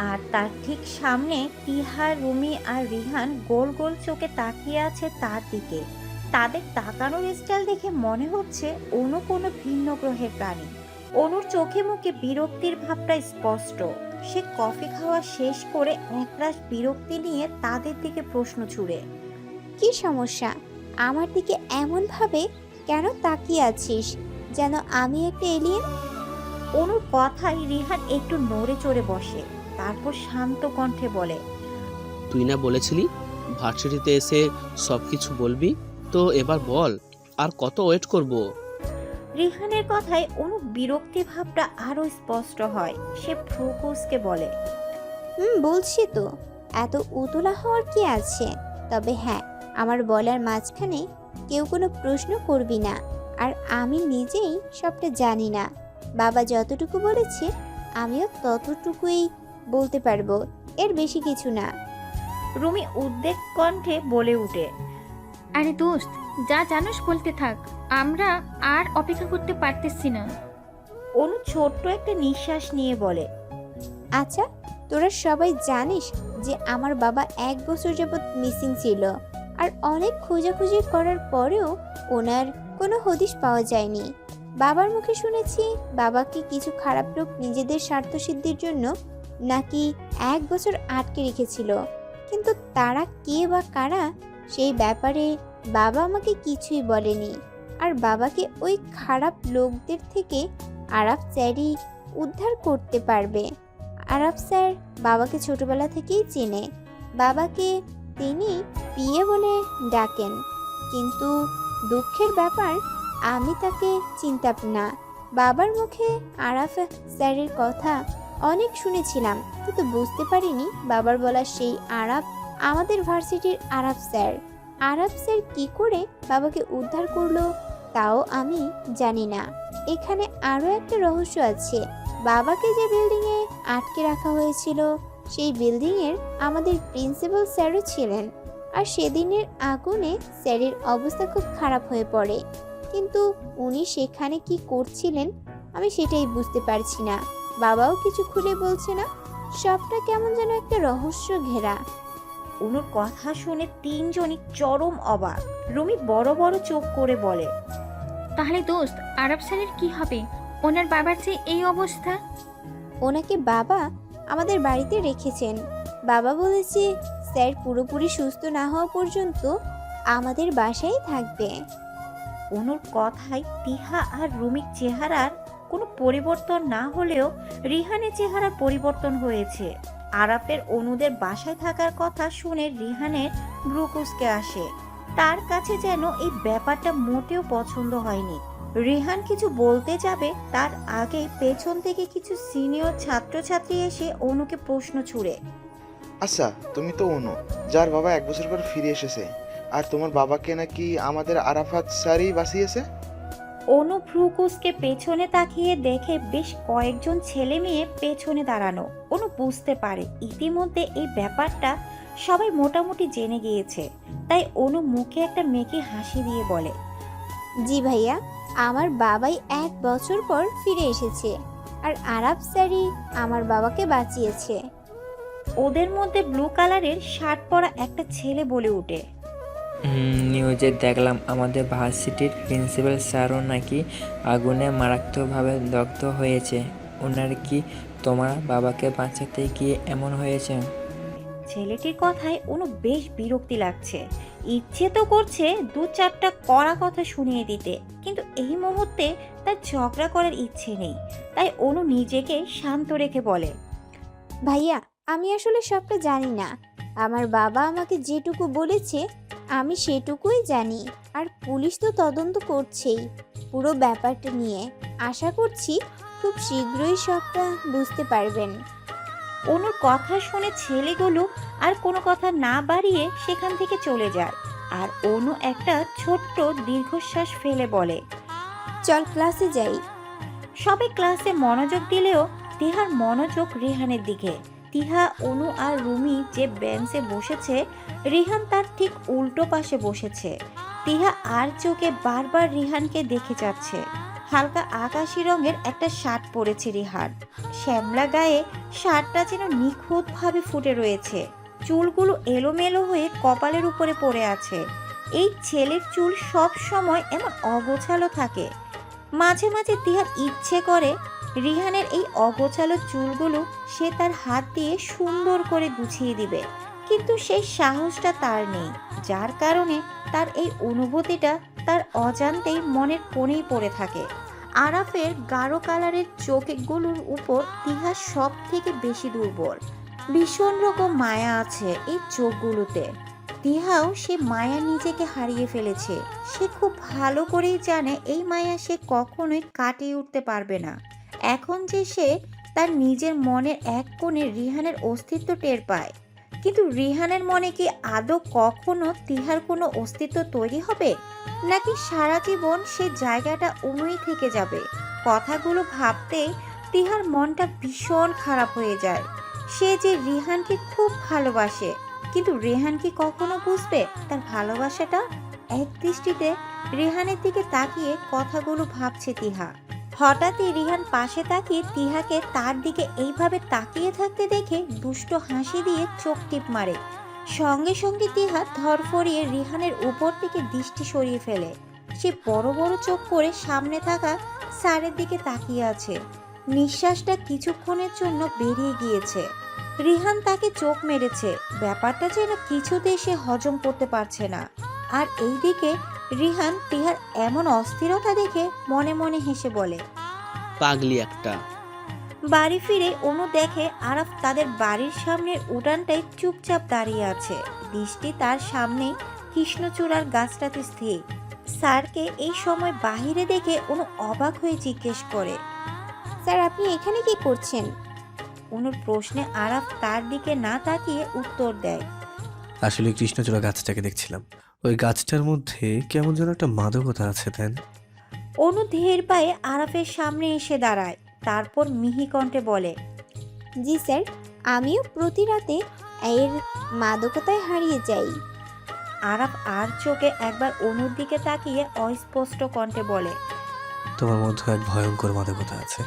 আর তার ঠিক সামনে তিহা, রুমি আর রিহান গোল গোল চোখে তাকিয়ে আছে তার দিকে। তাদের তাকানোর স্টাইল দেখে মনে হচ্ছে অনু কোনো ভিন্ন গ্রহের প্রাণী। অনুর চোখে মুখে বিরক্তির ভাবটা স্পষ্ট। সে কফি খাওয়া শেষ করে একরাশ বিরক্তি নিয়ে তাদের দিকে প্রশ্ন ছুড়ে। কি সমস্যা? আমার দিকে এমন ভাবে কেন তাকিয়ে আছিস যেন আমি একটা এলিয়েন? অনুর কথায় রিহান একটু নড়ে চড়ে বসে, তারপর শান্ত কণ্ঠে বলে, তুই না বলেছিলি ভার্সিটিতে এসে সব কিছু বলবি, তো এবার বল, আর কত ওয়েট করব? রিহানের কথায় অনু বিরক্তি ভাবটা আরো স্পষ্ট হয়। সে ফ্রুকুসকে বলে, বলছি তো, এত উতলা হওয়ার কি আছে? তবে হ্যাঁ, আমার বলার মাঝখানে কেউ কোনো প্রশ্ন করবি না। আর আমি নিজেই সবটা জানি না। বাবা যতটুকু বলেছে আমিও ততটুকুই বলতে পারবো, এর বেশি কিছু না। রুমি উদ্বেগ কণ্ঠে বলে উঠে, আরে দোস্ত, যা জানোস বলতে থাক, আমরা আর অপেক্ষা করতে পারতেছি না। অনু ছোট্ট একটা নিঃশ্বাস নিয়ে বলে, আচ্ছা, তোরা সবাই জানিস যে আমার বাবা 1 বছর যাবৎ মিসিং ছিল, আর অনেক খোঁজাখুঁজি করার পরেও ওনার কোনো হদিশ পাওয়া যায়নি। বাবার মুখে শুনেছি বাবাকে কিছু খারাপ লোক নিজেদের স্বার্থসিদ্ধির জন্য নাকি 1 বছর আটকে রেখেছিল, কিন্তু তারা কে বা কারা সেই ব্যাপারে বাবা আমাকে কিছুই বলেনি। আর বাবাকে ওই খারাপ লোকদের থেকে আরাফ স্যারই উদ্ধার করতে পারবে। আরাফ স্যার বাবাকে ছোটবেলা থেকেই চেনে। বাবাকে তিনি পিয়ে বলে ডাকেন, কিন্তু দুঃখের ব্যাপার আমি তাকে চিনতাম না। বাবার মুখে আরাফ স্যারের কথা অনেক শুনেছিলাম, কিন্তু বুঝতে পারিনি বাবার বলা সেই আরাফ আমাদের ভার্সিটির আরাফ স্যার। আরাফ স্যার কী করে বাবাকে উদ্ধার করলো তাও আমি জানি না। এখানে আরও একটা রহস্য আছে। বাবাকে যে বিল্ডিংয়ে আটকে রাখা হয়েছিল সেই বিল্ডিংয়ের আমাদের প্রিন্সিপাল স্যারও ছিলেন, আর সেদিনের আগুনে স্যারের অবস্থা খুব খারাপ হয়ে পড়ে, কিন্তু উনি সেখানে কি করছিলেন আমি সেটাই বুঝতে পারছি না। বাবাও কিছু খুলে বলছে না। সবটা কেমন যেন একটা রহস্য ঘেরা। অনুর কথা শুনে তিনজনই চরম অবাক। রুমি বড় বড় চোখ করে বলে, তাহলে দোস্ত, আরব স্যারের কি হবে? ওনার বাবার যে এই অবস্থা। ওনাকে বাবা আমাদের বাড়িতে রেখেছেন। বাবা বলেছে স্যার পুরোপুরি সুস্থ না হওয়া পর্যন্ত আমাদের বাসায় থাকবে। অনুর কথায় তিহা আর রুমির চেহারার কোনো পরিবর্তন না হলেও রিহানের চেহারার পরিবর্তন হয়েছে। আরাফের অনুদের বাসায় থাকার কথা শুনে রিহানের ভ্রু কুঁচকে আসে। তার কাছে যেন এই ব্যাপারটা মোটেও পছন্দ হয়নি। রিহান কিছু বলতে যাবে তার আগে পেছন থেকে কিছু সিনিয়র ছাত্রছাত্রী এসে অনুকে প্রশ্ন ছুড়ে, আচ্ছা, তুমি তো অনু, যার বাবা 1 বছর পর ফিরে এসেছে, আর তোমার বাবাকে নাকি আমাদের আরাফাত স্যারই বাঁচিয়েছে? অনু ভ্রুকুসকে পেছনে তাকিয়ে দেখে বেশ কয়েকজন ছেলে মেয়ে পেছনে দাঁড়ানো। অনু বুঝতে পারে ইতিমধ্যে এই ব্যাপারটা সবাই মোটামুটি জেনে গিয়েছে, তাই অনু মুখে একটা মেকি হাসি দিয়ে বলে, জি ভাইয়া, আমার বাবাই 1 বছর পর ফিরে এসেছে, আর আরাফ স্যারই আমার বাবাকে বাঁচিয়েছে। ওদের মধ্যে ব্লু কালারের শার্ট পরা একটা ছেলে বলে ওঠে, নিউজে দেখলাম আমাদের ভার্সিটির প্রিন্সিপাল স্যারও নাকি আগুনে মারাত্মকভাবে দগ্ধ হয়েছে। ওনার কি তোমার বাবাকে বাঁচাতে গিয়ে এমন হয়েছে? ছেলেটির কথায় অনু বেশ বিরক্তি লাগছে। ইচ্ছে তো করছে 2-4টা কড়া কথা শুনিয়ে দিতে, কিন্তু এই মুহূর্তে তার ঝগড়া করার ইচ্ছে নেই। তাই অনু নিজেকে শান্ত রেখে বলে, ভাইয়া, আমি আসলে সবটা জানি না। আমার বাবা আমাকে যেটুকু বলেছে আমি সেটুকুই জানি, আর পুলিশ তো তদন্ত করছেই পুরো ব্যাপারটা নিয়ে। আশা করছি খুব শীঘ্রই সবটা বুঝতে পারবেন। অনুর কথা শুনে ছেলেগুলো আর কোনো কথা না বাড়িয়ে সেখান থেকে চলে যায়। আর অনু একটা ছোট্ট দীর্ঘশ্বাস ফেলে বলে, চল ক্লাসে যাই। সবাই ক্লাসে মনোযোগ দিলেও তিহার মনোযোগ রিহানের দিকে। তিহা, অনু আর রুমি যে বেঞ্চে বসেছে, রিহান তার ঠিক উল্টো পাশে বসেছে। তিহা আর চোখে বারবার রিহানকে দেখে যাচ্ছে। হালকা আকাশি রঙের একটা শার্ট পরেছে রিহান। শ্যামলা গায়ে শার্টটা যেন নিখুঁতভাবে ফুটে রয়েছে। চুলগুলো এলোমেলো হয়ে কপালের উপরে পড়ে আছে। এই ছেলের চুল সব সময় এমন অগোছালো থাকে। মাঝে মাঝে তিহার ইচ্ছে করে রিহানের এই অগোছালো চুলগুলো সে তার হাত দিয়ে সুন্দর করে গুছিয়ে দিবে, কিন্তু সেই সাহসটা তার নেই, যার কারণে তার এই অনুভূতিটা তার অজান্তেই মনের কোণেই পড়ে থাকে। আরাফের গাঢ় কালারের চোখগুলোর উপর তিহা সব থেকে বেশি দুর্বল। ভীষণ রকম মায়া আছে এই চোখগুলোতে। তিহাও সে মায়া নিজেকে হারিয়ে ফেলেছে। সে খুব ভালো করেই জানে এই মায়া সে কখনোই কাটিয়ে উঠতে পারবে না। এখন যে সে তার নিজের মনের এক কোণে রিহানের অস্তিত্ব টের পায়, কিন্তু রিহানের মনে কি আদৌ কখনো তিহার কোনো অস্তিত্ব তৈরি হবে, নাকি সারা জীবন সে জায়গাটা অনুই থেকে যাবে? কথাগুলো ভাবতেই তিহার মনটা ভীষণ খারাপ হয়ে যায়। সে যে রিহানকে খুব ভালোবাসে, কিন্তু রেহান কি কখনো বুঝবে তার ভালোবাসাটা? এক দৃষ্টিতে রেহানের দিকে তাকিয়ে কথাগুলো ভাবছে তিহা। হঠাৎই রিহান পাশে তাকিয়ে তিহাকে তার দিকে এইভাবে তাকিয়ে থাকতে দেখে দুষ্ট হাসি দিয়ে চোখ টিপ মারে। সঙ্গে সঙ্গে তিহা ধরফরিয়ে রিহানের উপর থেকে দৃষ্টি সরিয়ে ফেলে। সে বড় বড় চোখ করে সামনে থাকা স্যারের দিকে তাকিয়ে আছে। নিঃশ্বাসটা কিছুক্ষণের জন্য বেরিয়ে গিয়েছে। রিহান তাকে চোখ মেরেছে, ব্যাপারটা যেন কিছুতেই সে হজম করতে পারছে না। আর এইদিকে রিহান তিহার এমন অস্থিরতা দেখে মনে মনে হেসে বলে, পাগলি একটা। বাড়ি ফিরে অনু দেখে আরাফ তাদের বাড়ির সামনের উঠানটায় চুপচাপ দাঁড়িয়ে আছে। দৃষ্টি তার সামনেই কৃষ্ণচূড়ার গাছটাতে স্থির। স্যারকে এই সময় বাহিরে দেখে অনু অবাক হয়ে জিজ্ঞেস করে, স্যার আপনি এখানে কি করছেন? অনুর প্রশ্নে আরাফ তার দিকে না তাকিয়ে উত্তর দেয়, আসলে কৃষ্ণচূড়া গাছটাকে দেখছিলাম। ওই গাছটার মধ্যে কেমন যেন একটা মাদকতা আছে, তাই না? অনু ধীর পায়ে আরাফের সামনে এসে দাঁড়ায়, তারপর মিহি কণ্ঠে বলে, জি স্যার, আমিও প্রতি রাতে এর মাদকতায় হারিয়ে যাই। আরাফ আর চোখে একবার অনুর দিকে তাকিয়ে অস্পষ্ট কণ্ঠে বলে, তোমার মধ্যে এক ভয়ঙ্কর মাদকতা আছে,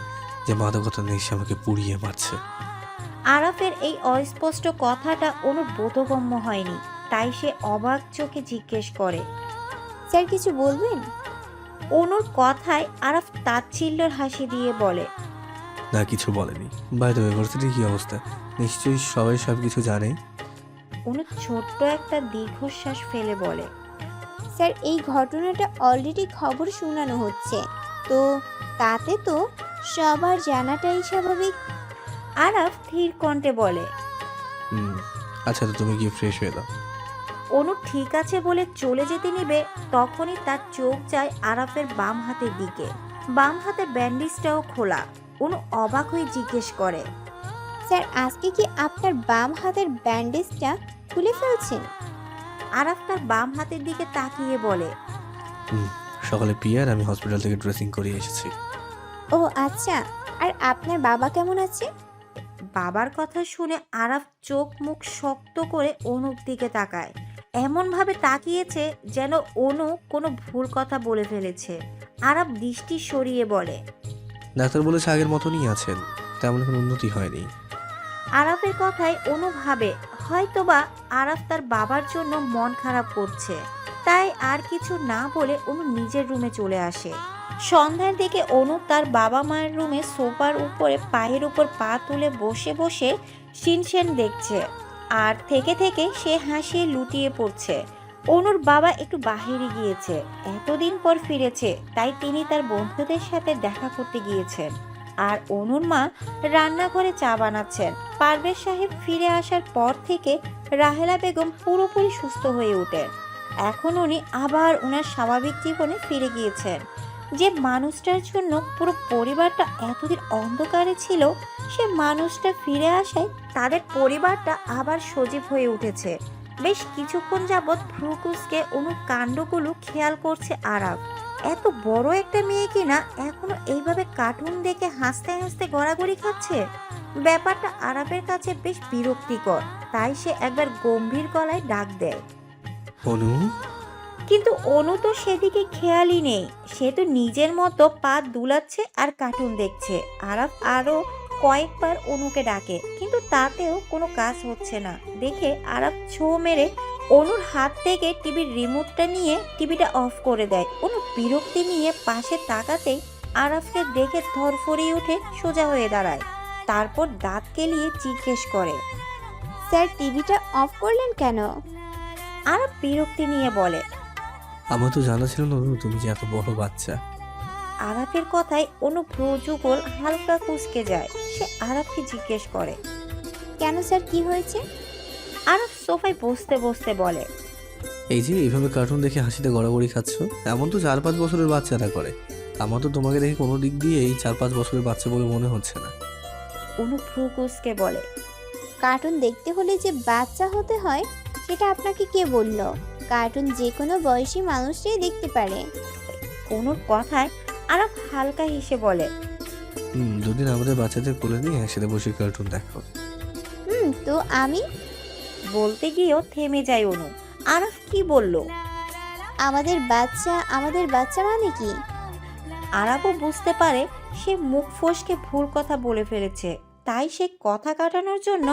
যে মাদকতা নেশে আমাকে পুড়িয়ে মারছে। আরাফের এই অস্পষ্ট কথাটা অনুর বোধগম্য হয়নি, তাই সে অবাক চোখে জিজ্ঞেস করে, স্যার কিছু বলবেন? অনুর কথায় আরাফ তাচ্ছিল্যের হাসি দিয়ে বলে, না, কিছু বলেনি। বাই দ্য ওয়ে, ভার্সিটির কি অবস্থা? নিশ্চয়ই সবাই সব কিছু জানে। অনু ছোট্ট একটা দীর্ঘশ্বাস ফেলে বলে, স্যার এই ঘটনাটা অলরেডি খবর শোনানো হচ্ছে, তো তাতে তো সবার জানাটাই স্বাভাবিক। আরাফ ধীর কণ্ঠে বলে, আচ্ছা, তো তুমি গিয়ে ফ্রেশ হয়ে দাও। অনু ঠিক আছে বলে চলে যেতে নিবে, তখনই তার চোখ যায় আরাফের বাম হাতের দিকে। বাম হাতের ব্যান্ডেজটাও খোলা। অনু অবাক হয়ে জিজ্ঞেস করে, স্যার আজকে কি আপনার বাম হাতের ব্যান্ডেজটা খুলে ফেলছেন? আরাফ তার বাম হাতের দিকে তাকিয়ে বলে, সকালে পিয়ার আমি হসপিটাল থেকে ড্রেসিং করিয়ে এসেছি। ও আচ্ছা, আর আপনার বাবা কেমন আছে? বাবার কথা শুনে আরাফ চোখ মুখ শক্ত করে অনুর দিকে তাকায়। এমনভাবে তাকিয়েছে যেন অনু কোনো ভুল কথা বলে ফেলেছে। আরাফ দৃষ্টি সরিয়ে বলে, ডাক্তার বলেছে আগের মতনই আছেন, তেমন কোনো উন্নতি হয়নি। আরাফের কথায় অনু ভাবে হয়তোবা আরাফ তার বাবার জন্য মন খারাপ করছে, তাই আর কিছু না বলে অনু নিজের রুমে চলে আসে। সন্ধ্যার দিকে অনু তার বাবা মায়ের রুমে সোফার উপরে পায়ের উপর পা তুলে বসে বসে সিনশেন দেখছে, আর থেকে থেকে সে হাসিয়ে লুটিয়ে পড়ছে। অনুর বাবা একটু বাহিরে গিয়েছে, এতদিন পর ফিরেছে, তাই তিনি তার বন্ধুদের সাথে দেখা করতে গিয়েছেন। আর অনুর মা রান্নাঘরে চা বানাচ্ছেন। পারভেজ সাহেব ফিরে আসার পর থেকে রাহেলা বেগম পুরোপুরি সুস্থ হয়ে ওঠেন। এখন উনি আবার ওনার স্বাভাবিক জীবনে ফিরে গিয়েছেন। যে মানুষটার জন্য পুরো পরিবারটা এতদিন অন্ধকারে ছিল, সে মানুষটা ফিরে আসায় তাদের পরিবারটা আবার সজীব হয়ে উঠেছে। বেশ কিছুক্ষণ যাবৎ ভ্রুকুসকে অনুর কাণ্ডগুলো খেয়াল করছে আরাফ। এত বড় একটা মেয়ে কিনা এখনো এইভাবে কার্টুন দেখে হাসতে হাসতে গড়াগড়ি খাচ্ছে। ব্যাপারটা আরাফের কাছে বেশ বিরক্তিকর, তাই সে একবার গম্ভীর গলায় ডাক দেয়। অনু, কিন্তু অনু তো সেদিকে খেয়ালই নেই, সে তো নিজের মতো পা দুলাচ্ছে আর কার্টুন দেখছে। আরাফ আরো কয়েকবার অনুকে ডাকে, কিন্তু তাতেও কোনো কাজ হচ্ছে না দেখে আরাফ ছো মেরে অনুর হাত থেকে টিভির রিমোটটা নিয়ে টিভিটা অফ করে দেয়। অনু বিরক্তি নিয়ে পাশে তাকাতেই আরাফকে দেখে ধরফরিয়ে উঠে সোজা হয়ে দাঁড়ায়, তারপর দাঁত কেলিয়ে জিজ্ঞেস করে, স্যার টিভিটা অফ করলেন কেন? আরাফ বিরক্তি নিয়ে বলে। আমার তো জানা ছিল না অনু, তুমি যে এত বড় বাচ্চা। আরাফের কথায় অনু প্রযুগল হালকা কুঁচকে যায়। সে আরাফকে জিজ্ঞেস করে, কেন স্যার, কি হয়েছে? আরাফ সোফায় বসতে বসতে বলে, এই যে এইভাবে কার্টুন দেখে হাসিতে গড়াগড়ি খাচ্ছ, এমন তো 4-5 বছরের বাচ্চারা করে। আমার তো তোমাকে দেখে কোনো দিক দিয়ে এই 4-5 বছরের বাচ্চা বলে মনে হচ্ছে না। অনু ভ্রু কুঁচকে বলে, কার্টুন দেখতে হলে যে বাচ্চা হতে হয় সেটা আপনাকে কে বলল? কার্টুন যে কোনো বয়সী মানুষই দেখতে পারে। অনুর কথায় আরাফ হালকা হেসে বলে, দুদিন আমাদের বাচ্চাদের কোলে নিয়ে একসাথে বসে কার্টুন দেখো। তো আমি বলতে গিয়েও থেমে যায় অনু। আরাফ কি বলল? আমাদের বাচ্চা মানে কি? আরাফও বুঝতে পারে সে মুখ ফসকে ভুল কথা বলে ফেলেছে, তাই সে কথা কাটানোর জন্য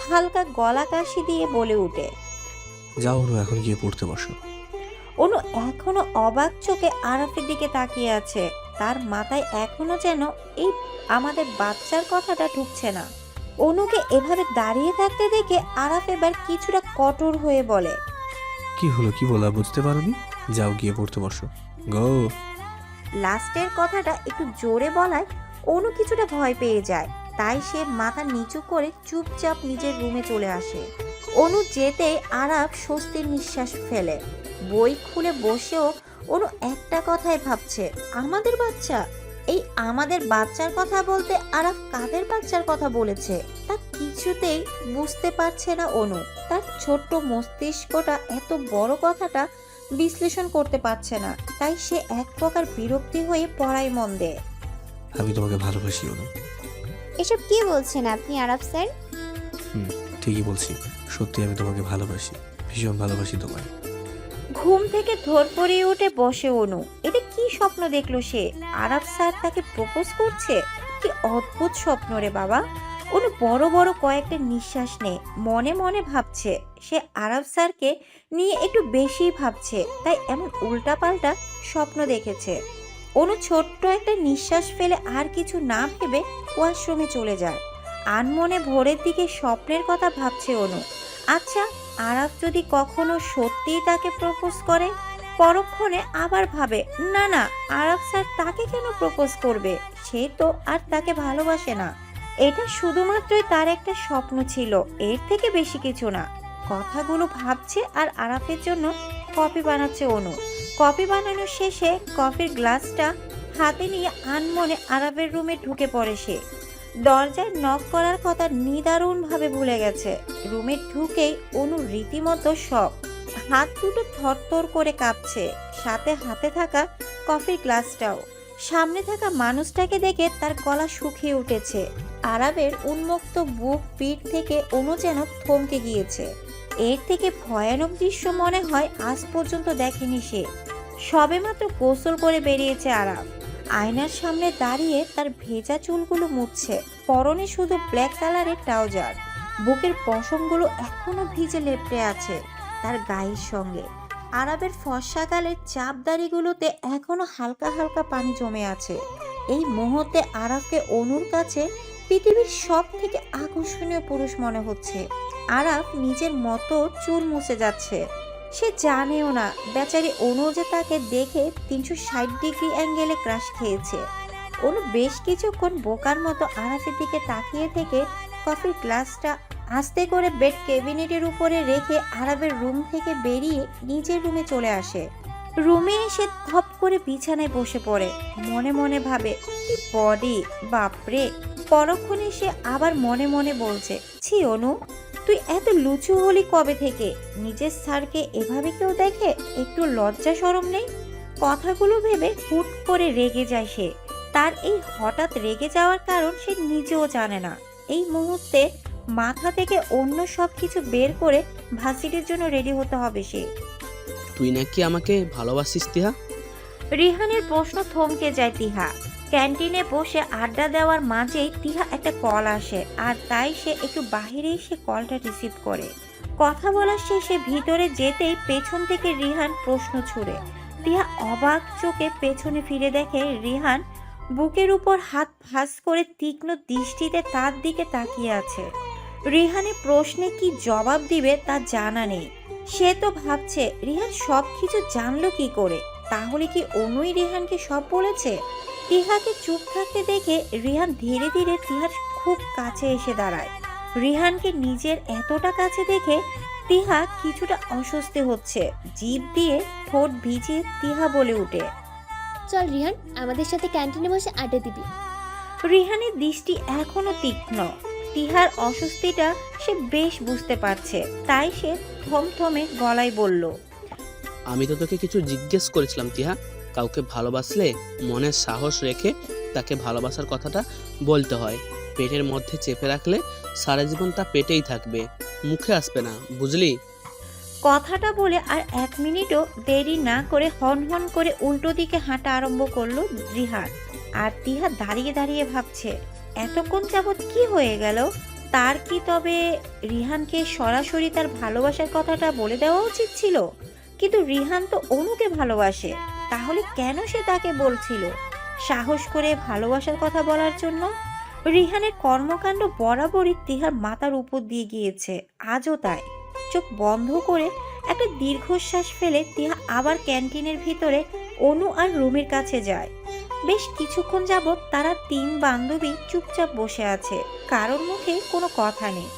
হালকা গলা কাশি দিয়ে বলে ওঠে, যাও অনু, এখন গিয়ে পড়তে বসো। অনু এখনো অবাক চোখে আরাফের দিকে তাকিয়ে আছে। তার মাথায় এখনো যেন এই আমাদের বাচ্চার কথাটা ঢুকছে না। অনুকে এভাবে দাঁড়িয়ে থাকতে দেখে আরাফ এবার কিছুটা কঠোর হয়ে বলে, কি হলো, কি বলা বুঝতে পারোনি? যাও গিয়ে পড়তে বসো, গো। লাস্টের কথাটা একটু জোরে বলায় অনু কিছুটা ভয় পেয়ে যায়, তাই সে মাথা নিচু করে চুপচাপ নিজের রুমে চলে আসে। অনু যেতে আরাফ স্বস্তির নিঃশ্বাস ফেলে। বই খুলে বসেও অনু একটা কথাই ভাবছে, আমাদের বাচ্চা। এই আমাদের বাচ্চার কথা বলতে আরাফ কাদের বাচ্চার কথা বলেছে তা কিছুতেই বুঝতে পারছে না অনু। তার ছোট্ট মস্তিষ্কটা এত বড় কথাটা বিশ্লেষণ করতে পারছে না, তাই সে এক প্রকার বিরক্তি হয়ে পড়ায় মন দেয়। আমি তোমাকে ভালোবাসি অনু। এসব কি বলছেন আপনি আরাফ স্যার? ঠিকই বলছি, সত্যি আমি তোমাকে ভালোবাসি, ভীষণ ভালোবাসি তোমায়। ঘুম থেকে ধরপড়িয়ে উঠে বসে অনু। এটা কি স্বপ্ন দেখলো সে? আরাফ স্যার তাকে প্রপোজ করছে? কি অদ্ভুত স্বপ্ন রে বাবা। অনু বড় বড় কয়েকটা নিঃশ্বাস নেয়, মনে মনে ভাবছে সে আরাফ স্যারকে নিয়ে একটু বেশি ভাবছে, তাই এমন উল্টাপাল্টা স্বপ্ন দেখেছে। অনু ছোট্ট একটা নিঃশ্বাস ফেলে আর কিছু না ভেবে ওয়াশরুমে চলে যায়। আনমনে ভোরের দিকে স্বপ্নের কথা ভাবছে অনু। আচ্ছা, আরাফ যদি কখনো সত্যিই তাকে প্রপোজ করে? পরক্ষণে আবার ভাবে, না না, আরাফ স্যার তাকে কেন প্রপোজ করবে? সে তো আর তাকে ভালোবাসে না। এটা শুধুমাত্রই তার একটা স্বপ্ন ছিল, এর থেকে বেশি কিছু না। কথাগুলো ভাবছে আর আরাফের জন্য কফি বানাচ্ছে অনু। কফি বানানোর শেষে কফির গ্লাসটা হাতে নিয়ে আনমনে আরাফের রুমে ঢুকে পড়ে সে। দরজায় নক করার কথা নিদারুণভাবে ভুলে গেছে। রুমে ঢুকেই অনু রীতিমতো শক, হাত দুটো থরথর করে কাঁপছে, সাথে হাতে থাকা কফির গ্লাসটাও। সামনে থাকা মানুষটাকে দেখে তার গলা শুকিয়ে উঠেছে। আরাফের উন্মুক্ত বুক পিঠ থেকে অনু যেন থমকে গিয়েছে। এর থেকে ভয়ানক দৃশ্য মনে হয় আজ পর্যন্ত দেখেনি সে। সবেমাত্র গোসল করে বেরিয়েছে আরাফ। আয়নার সামনে দাঁড়িয়ে তার ভেজা চুলগুলো মুছছে, পরনে শুধু ব্ল্যাক কালারের ট্রাউজার। বুকের পশমগুলো এখনো ভিজে লেপ্টে আছে তার গায়ের সঙ্গে। আরাফের ফর্সা গালের চাপ দাড়িগুলোতে এখনো হালকা হালকা পানি জমে আছে। এই মুহূর্তে আরাফকে অনুর কাছে পৃথিবীর সব থেকে আকর্ষণীয় পুরুষ মনে হচ্ছে। আরাফ নিজের মতো চুল মুছে যাচ্ছে। সে জানেও না বেচারি অনু যে তাকে দেখে 360 ডিগ্রি অ্যাঙ্গেলে ক্রাশ খেয়েছে। অনু বেশ কিছুক্ষণ বোকার মতো আরাফের দিকে তাকিয়ে থেকে কফির গ্লাসটা আস্তে করে বেড ক্যাবিনেটের উপরে রেখে আরাফের রুম থেকে বেরিয়ে নিজের রুমে চলে আসে। রুমে এসে ধপ করে বিছানায় বসে পড়ে। মনে মনে ভাবে, কি বডি, বাপরে। পরক্ষণে সে আবার মনে মনে বলছে, ছি অনু, তুই এত লুচু হলি কবে থেকে? নিজের স্যারকে এভাবে কেউ দেখে? একটু লজ্জা শরম নেই? কথাগুলো ভেবে হুট করে রেগে যায় সে। তার এই হঠাৎ রেগে যাওয়ার কারণ সে নিজেও জানে না। এই মুহূর্তে মাথা থেকে অন্য সব কিছু বের করে ভার্সিটির জন্য রেডি হতে হবে সে। তুই নাকি আমাকে ভালোবাসিস তিহা? রিহানের প্রশ্ন থমকে যায় তিহা। ক্যান্টিনে বসে আড্ডা দেওয়ার মাঝেই তিহা একটা কল আসে, আর তাই সে একটু বাহিরেই সে কলটা রিসিভ করে। কথা বলার শেষে ভিতরে যেতেই পেছন থেকে রিহান প্রশ্ন ছুড়ে। তিহা অবাক চোখে পেছনে ফিরে দেখে রিহান বুকের উপর হাত ভাঁজ করে তীক্ষ্ণ দৃষ্টিতে তার দিকে তাকিয়ে আছে। রিহানের প্রশ্নে কি জবাব দিবে তা জানা নেই। সে তো ভাবছে রিহান সব কিছু জানলো কি করে, তাহলে কি অনুই রিহানকে সব বলেছে? তিহাকে চুপ থাকতে দেখে রিহান ধীরে ধীরে তিহার খুব কাছে এসে দাঁড়ায়। রিহানকে নিজের এতটা কাছে দেখে তিহা কিছুটা অস্বস্তি হচ্ছে। জিভ দিয়ে ঠোঁট ভিজিয়ে তিহা বলে উঠে, চল রিহান, আমাদের সাথে ক্যান্টিনে বসে আড্ডা দিবি। রিহানের দৃষ্টি এখনো তীক্ষ্ণ। তিহার অস্বস্তিটা সে বেশ বুঝতে পারছে, তাই সে থমথমে গলায় বলল, আমি তো তোকে কিছু জিজ্ঞেস করেছিলাম তিহা। কাউকে ভালোবাসলে মনের সাহস রেখে তাকে ভালোবাসার কথাটা বলতে হয়। পেটের মধ্যে চেপে রাখলে সারা জীবন তা পেটেই থাকবে, মুখে আসবে না, বুঝলি? কথাটা বলে আর 1 মিনিটও দেরি না করে হন হন করে উল্টো দিকে হাঁটা আরম্ভ করলো রিহান। আর তিহা দাঁড়িয়ে দাঁড়িয়ে ভাবছে এতক্ষণ যাবৎ কি হয়ে গেল। তার কি তবে রিহানকে সরাসরি তার ভালোবাসার কথাটা বলে দেওয়া উচিত ছিল? কিন্তু রিহান তো অনুকে ভালোবাসে, তাহলে কেন সে তাকে বলছিল সাহস করে ভালোবাসার কথা বলার জন্য? রিহানের কর্মকাণ্ড বরাবরই তিহার মাথার উপর দিয়ে গিয়েছে, আজও তাই। চোখ বন্ধ করে একটা দীর্ঘশ্বাস ফেলে তিহা আবার ক্যান্টিনের ভিতরে অনু আর রুমির কাছে যায়। বেশ কিছুক্ষণ যাবৎ তারা 3 বান্ধবী চুপচাপ বসে আছে, কারোর মুখে কোনো কথা নেই।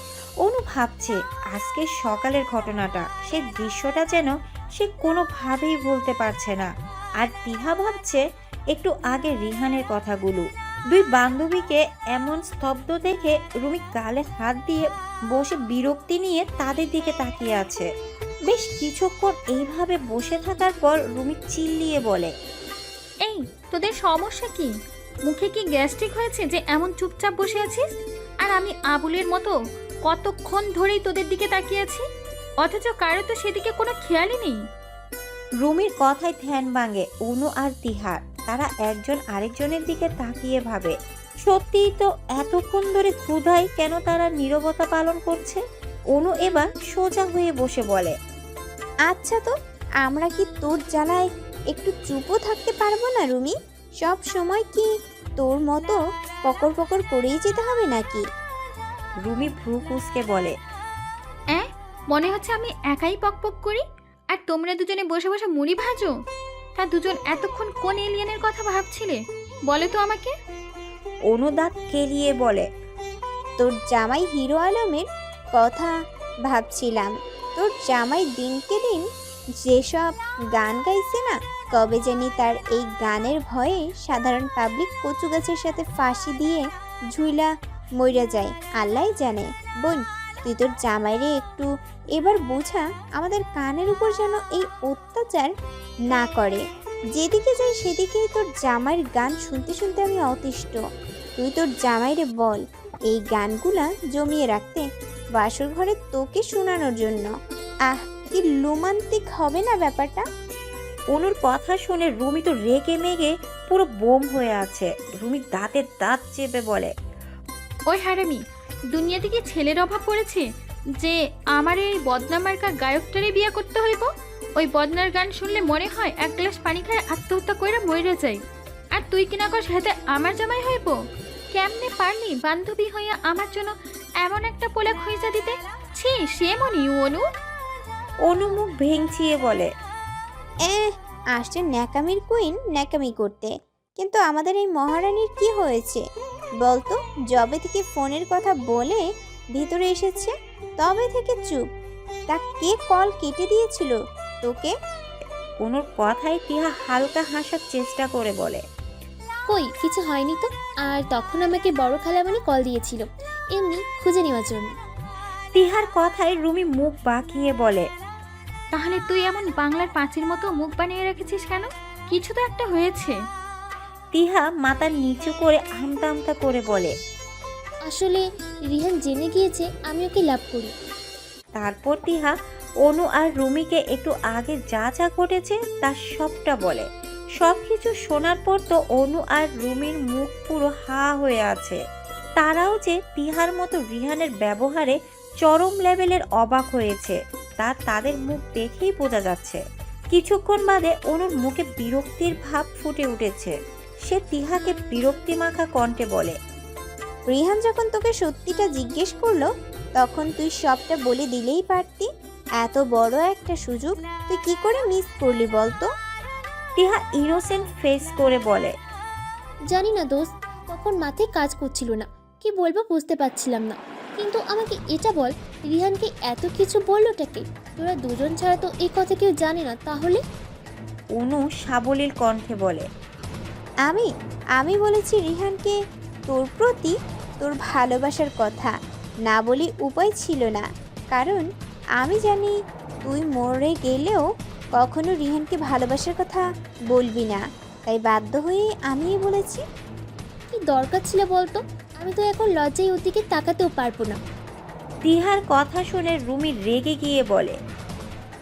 অনু ভাবছে আজকের সকালের ঘটনাটা, সে দৃশ্যটা যেন সে কোনোভাবেই ভুলতে পারছে না। আর তিহা ভাবছে একটু আগে রিহানের কথাগুলো। 2 বান্ধবীকে এমন স্তব্ধ দেখে রুমি গালে হাত দিয়ে বসে বিরক্তি নিয়ে তাদের দিকে তাকিয়ে আছে। বেশ কিছুক্ষণ এইভাবে বসে থাকার পর রুমি চিল্লিয়ে বলে, এই তোদের সমস্যা কি? মুখে কি গ্যাস্ট্রিক হয়েছে যে এমন চুপচাপ বসে আছিস? আর আমি আবুলের মতো কতক্ষণ ধরেই তোদের দিকে তাকিয়ে আছি, অথচ কারো তো সেদিকে কোনো খেয়ালই নেই। রুমির কথায় ধ্যান ভাঙে অনু আর তিহার। তারা একজন আরেকজনের দিকে তাকিয়ে ভাবে সত্যিই তো এতক্ষণ ধরে ক্ষুধায় কেন তারা নীরবতা পালন করছে। অনু এবার সোজা হয়ে বসে বলে, আচ্ছা তো আমরা কি তোর জ্বালায় একটু চুপও থাকতে পারবো না রুমি? সব সময় কি তোর মতো পকর পকর করেই যেতে হবে নাকি? রুমি ভ্রু কুঁচকে বলে, মনে হচ্ছে আমি একাই পকপক করি আর তোমরা দুজনে বসে বসে মুড়ি ভাজো। তা দুজন এতক্ষণ কোন এলিয়েনের কথা ভাবছিলে বলে তো আমাকে? অনু দাঁত কেলিয়ে বলে, তোর জামাই হিরো আলমের কথা ভাবছিলাম। তোর জামাই দিনকে দিন যেসব গান গাইছে না, কবে জানি তার এই গানের ভয়ে সাধারণ পাবলিক কচু গাছের সাথে ফাঁসি দিয়ে ঝুইলা মইরা যায়, আল্লাহ জানে। বোন, তুই তোর জামাইরে একটু এবার বোঝা, আমাদের কানের উপর যেন এই অত্যাচার না করে। যেদিকে যাই সেদিকেই তোর জামাইয়ের গান শুনতে শুনতে আমি অতিষ্ঠ। তুই তোর জামাইরে বল এই গানগুলা জমিয়ে রাখতে, বাসর ঘরে তোকে শোনানোর জন্য। আহ, কি রোমান্টিক হবে না ব্যাপারটা? অনুর কথা শুনে রুমি তো রেগে মেগে পুরো বোম হয়ে আছে। রুমি দাঁতের দাঁত চেপে বলে, ওই হারামি, দুনিয়াতে কি ছেলের অভাব পড়েছে যে আমার এই বদনামার্কা গায়কটারে বিয়ে করতে হইব? ওই বদনার গান শুনলে মনে হয় 1 গ্লাস পানি খায় আত্মহত্যা করে মরে যাই। আর তুই কিনা কস হেতে আমার জামাই হইব? কেমনে পারলি বান্ধবী হইয়া আমার জন্য এমন একটা পোলা খইজা দিতে? ছি, সে মনি অনু। অনু মুখ ভেঙচিয়ে বলে, আসছে ন্যাকামির কুইন ন্যাকামি করতে। কিন্তু আমাদের এই মহারানীর কি হয়েছে বলতো? যবে থেকে ফোনের কথা বলে ভিতরে এসেছে তবে থেকে চুপ। তা কে কল কেটে দিয়েছিল তোকে? অনুর কথায় তিহা হালকা হাসার চেষ্টা করে বলে, কই কিছু হয়নি তো। আর তখন আমাকে বড় খালামণি কল দিয়েছিল এমনি খুঁজে নেওয়ার জন্য। তিহার কথায় রুমি মুখ বাঁকিয়ে বলে, তাহলে তুই এমন বাংলার পাঁচির মতো মুখ বানিয়ে রেখেছিস কেন? কিছু তো একটা হয়েছে। তিহা মাথা নিচু করে আমতা আমতা করে বলে। আসলে রিহান জেনে গিয়েছে আমি ওকে লাভ করি। তারপর তিহা অনু আর রুমিকে একটু আগে যা যা ঘটেছে তার সবটা বলে। সব কিছু শোনার পর তো অনু আর রুমির মুখ পুরো হা হয়ে আছে। তারাও যে তিহার মতো রিহানের ব্যবহারে চরম লেভেলের অবাক হয়েছে তা তাদের মুখ দেখেই বোঝা যাচ্ছে। কিছুক্ষণ বাদে অনুর মুখে বিরক্তির ভাব ফুটে উঠেছে। সে তিহাকে বিরক্তিমাখা কণ্ঠে বলে, রিহান যখন তোকে সত্যিটা জিজ্ঞেস করলো তখন তুই সবটা বলে দিলেই পারতি। এত বড় একটা সুযোগ তুই কি করে মিস করলি বলতো? তিহা ইনোসেন্ট ফেস করে বলে, জানি না দোস্ত, তখন মাথায় কাজ করছিল না, কি বলবো বুঝতে পারছিলাম না। কিন্তু আমাকে এটা বল, রিহানকে এত কিছু বললোটাকে? তোরা দুজন ছাড়া তো এই কথা কেউ জানে না। তাহলে? অনু সাবলীল কণ্ঠে বলে, আমি বলেছি রিহানকে তোর প্রতি তোর ভালোবাসার কথা। না বলি উপায় ছিল না, কারণ আমি জানি তুই মরে গেলেও কখনো রিহানকে ভালোবাসার কথা বলবি না, তাই বাধ্য হয়ে আমিই বলেছি। কি দরকার ছিল বলতো? আমি তো এখন লজ্জায় ওর দিকে তাকাতেও পারবো না। তিহার কথা শুনে রুমি রেগে গিয়ে বলে,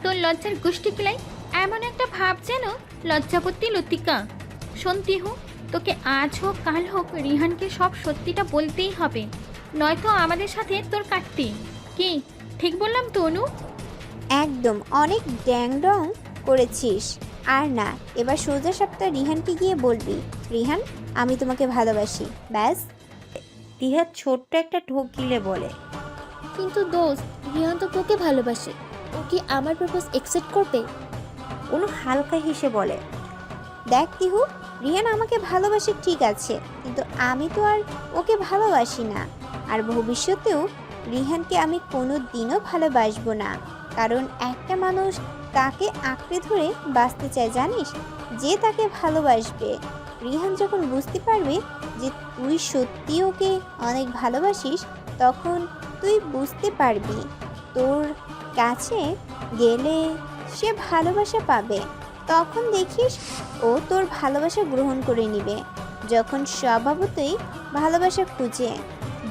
তোর লজ্জার গোষ্ঠী কিলাই, এমন একটা ভাব যেন লজ্জাপতি লতিকা। শোন তিহু, তোকে আজ হোক কাল হোক রিহানকে সব সত্যিটা বলতেই হবে, নয়তো আমাদের সাথে তোর কাটতি। কি ঠিক বললাম তো অনু? একদম, অনেক ড্যাং ডং করেছিস। আর না, এবার সোজা সপ্তাহ রিহানকে গিয়ে বলবি, রিহান আমি তোমাকে ভালোবাসি, ব্যাস। তিহা ছোট্ট একটা ঢোক গিলে বলে, কিন্তু দোস্ত, রিহান তো তোকে ভালোবাসে, ও কি আমার প্রপোজ অ্যাকসেপ্ট করবে? অনু হালকা হেসে বলে, দেখ তিহু, রিহান আমাকে ভালোবাসে ঠিক আছে, কিন্তু আমি তো আর ওকে ভালোবাসি না। আর ভবিষ্যতেও রিহানকে আমি কোনো দিনও ভালোবাসবো না, কারণ একটা মানুষ তাকে আঁকড়ে ধরে বাঁচতে চায় জানিস, যে তাকে ভালোবাসবে। রিহান যখন বুঝতে পারবে যে তুই সত্যি ওকে অনেক ভালোবাসিস, তখন তুই বুঝতে পারবি, তোর কাছে গেলে সে ভালোবাসা পাবে। তখন দেখিস ও তোর ভালোবাসা গ্রহণ করে নিবে। যখন স্বভাবতই ভালোবাসা খুঁজে,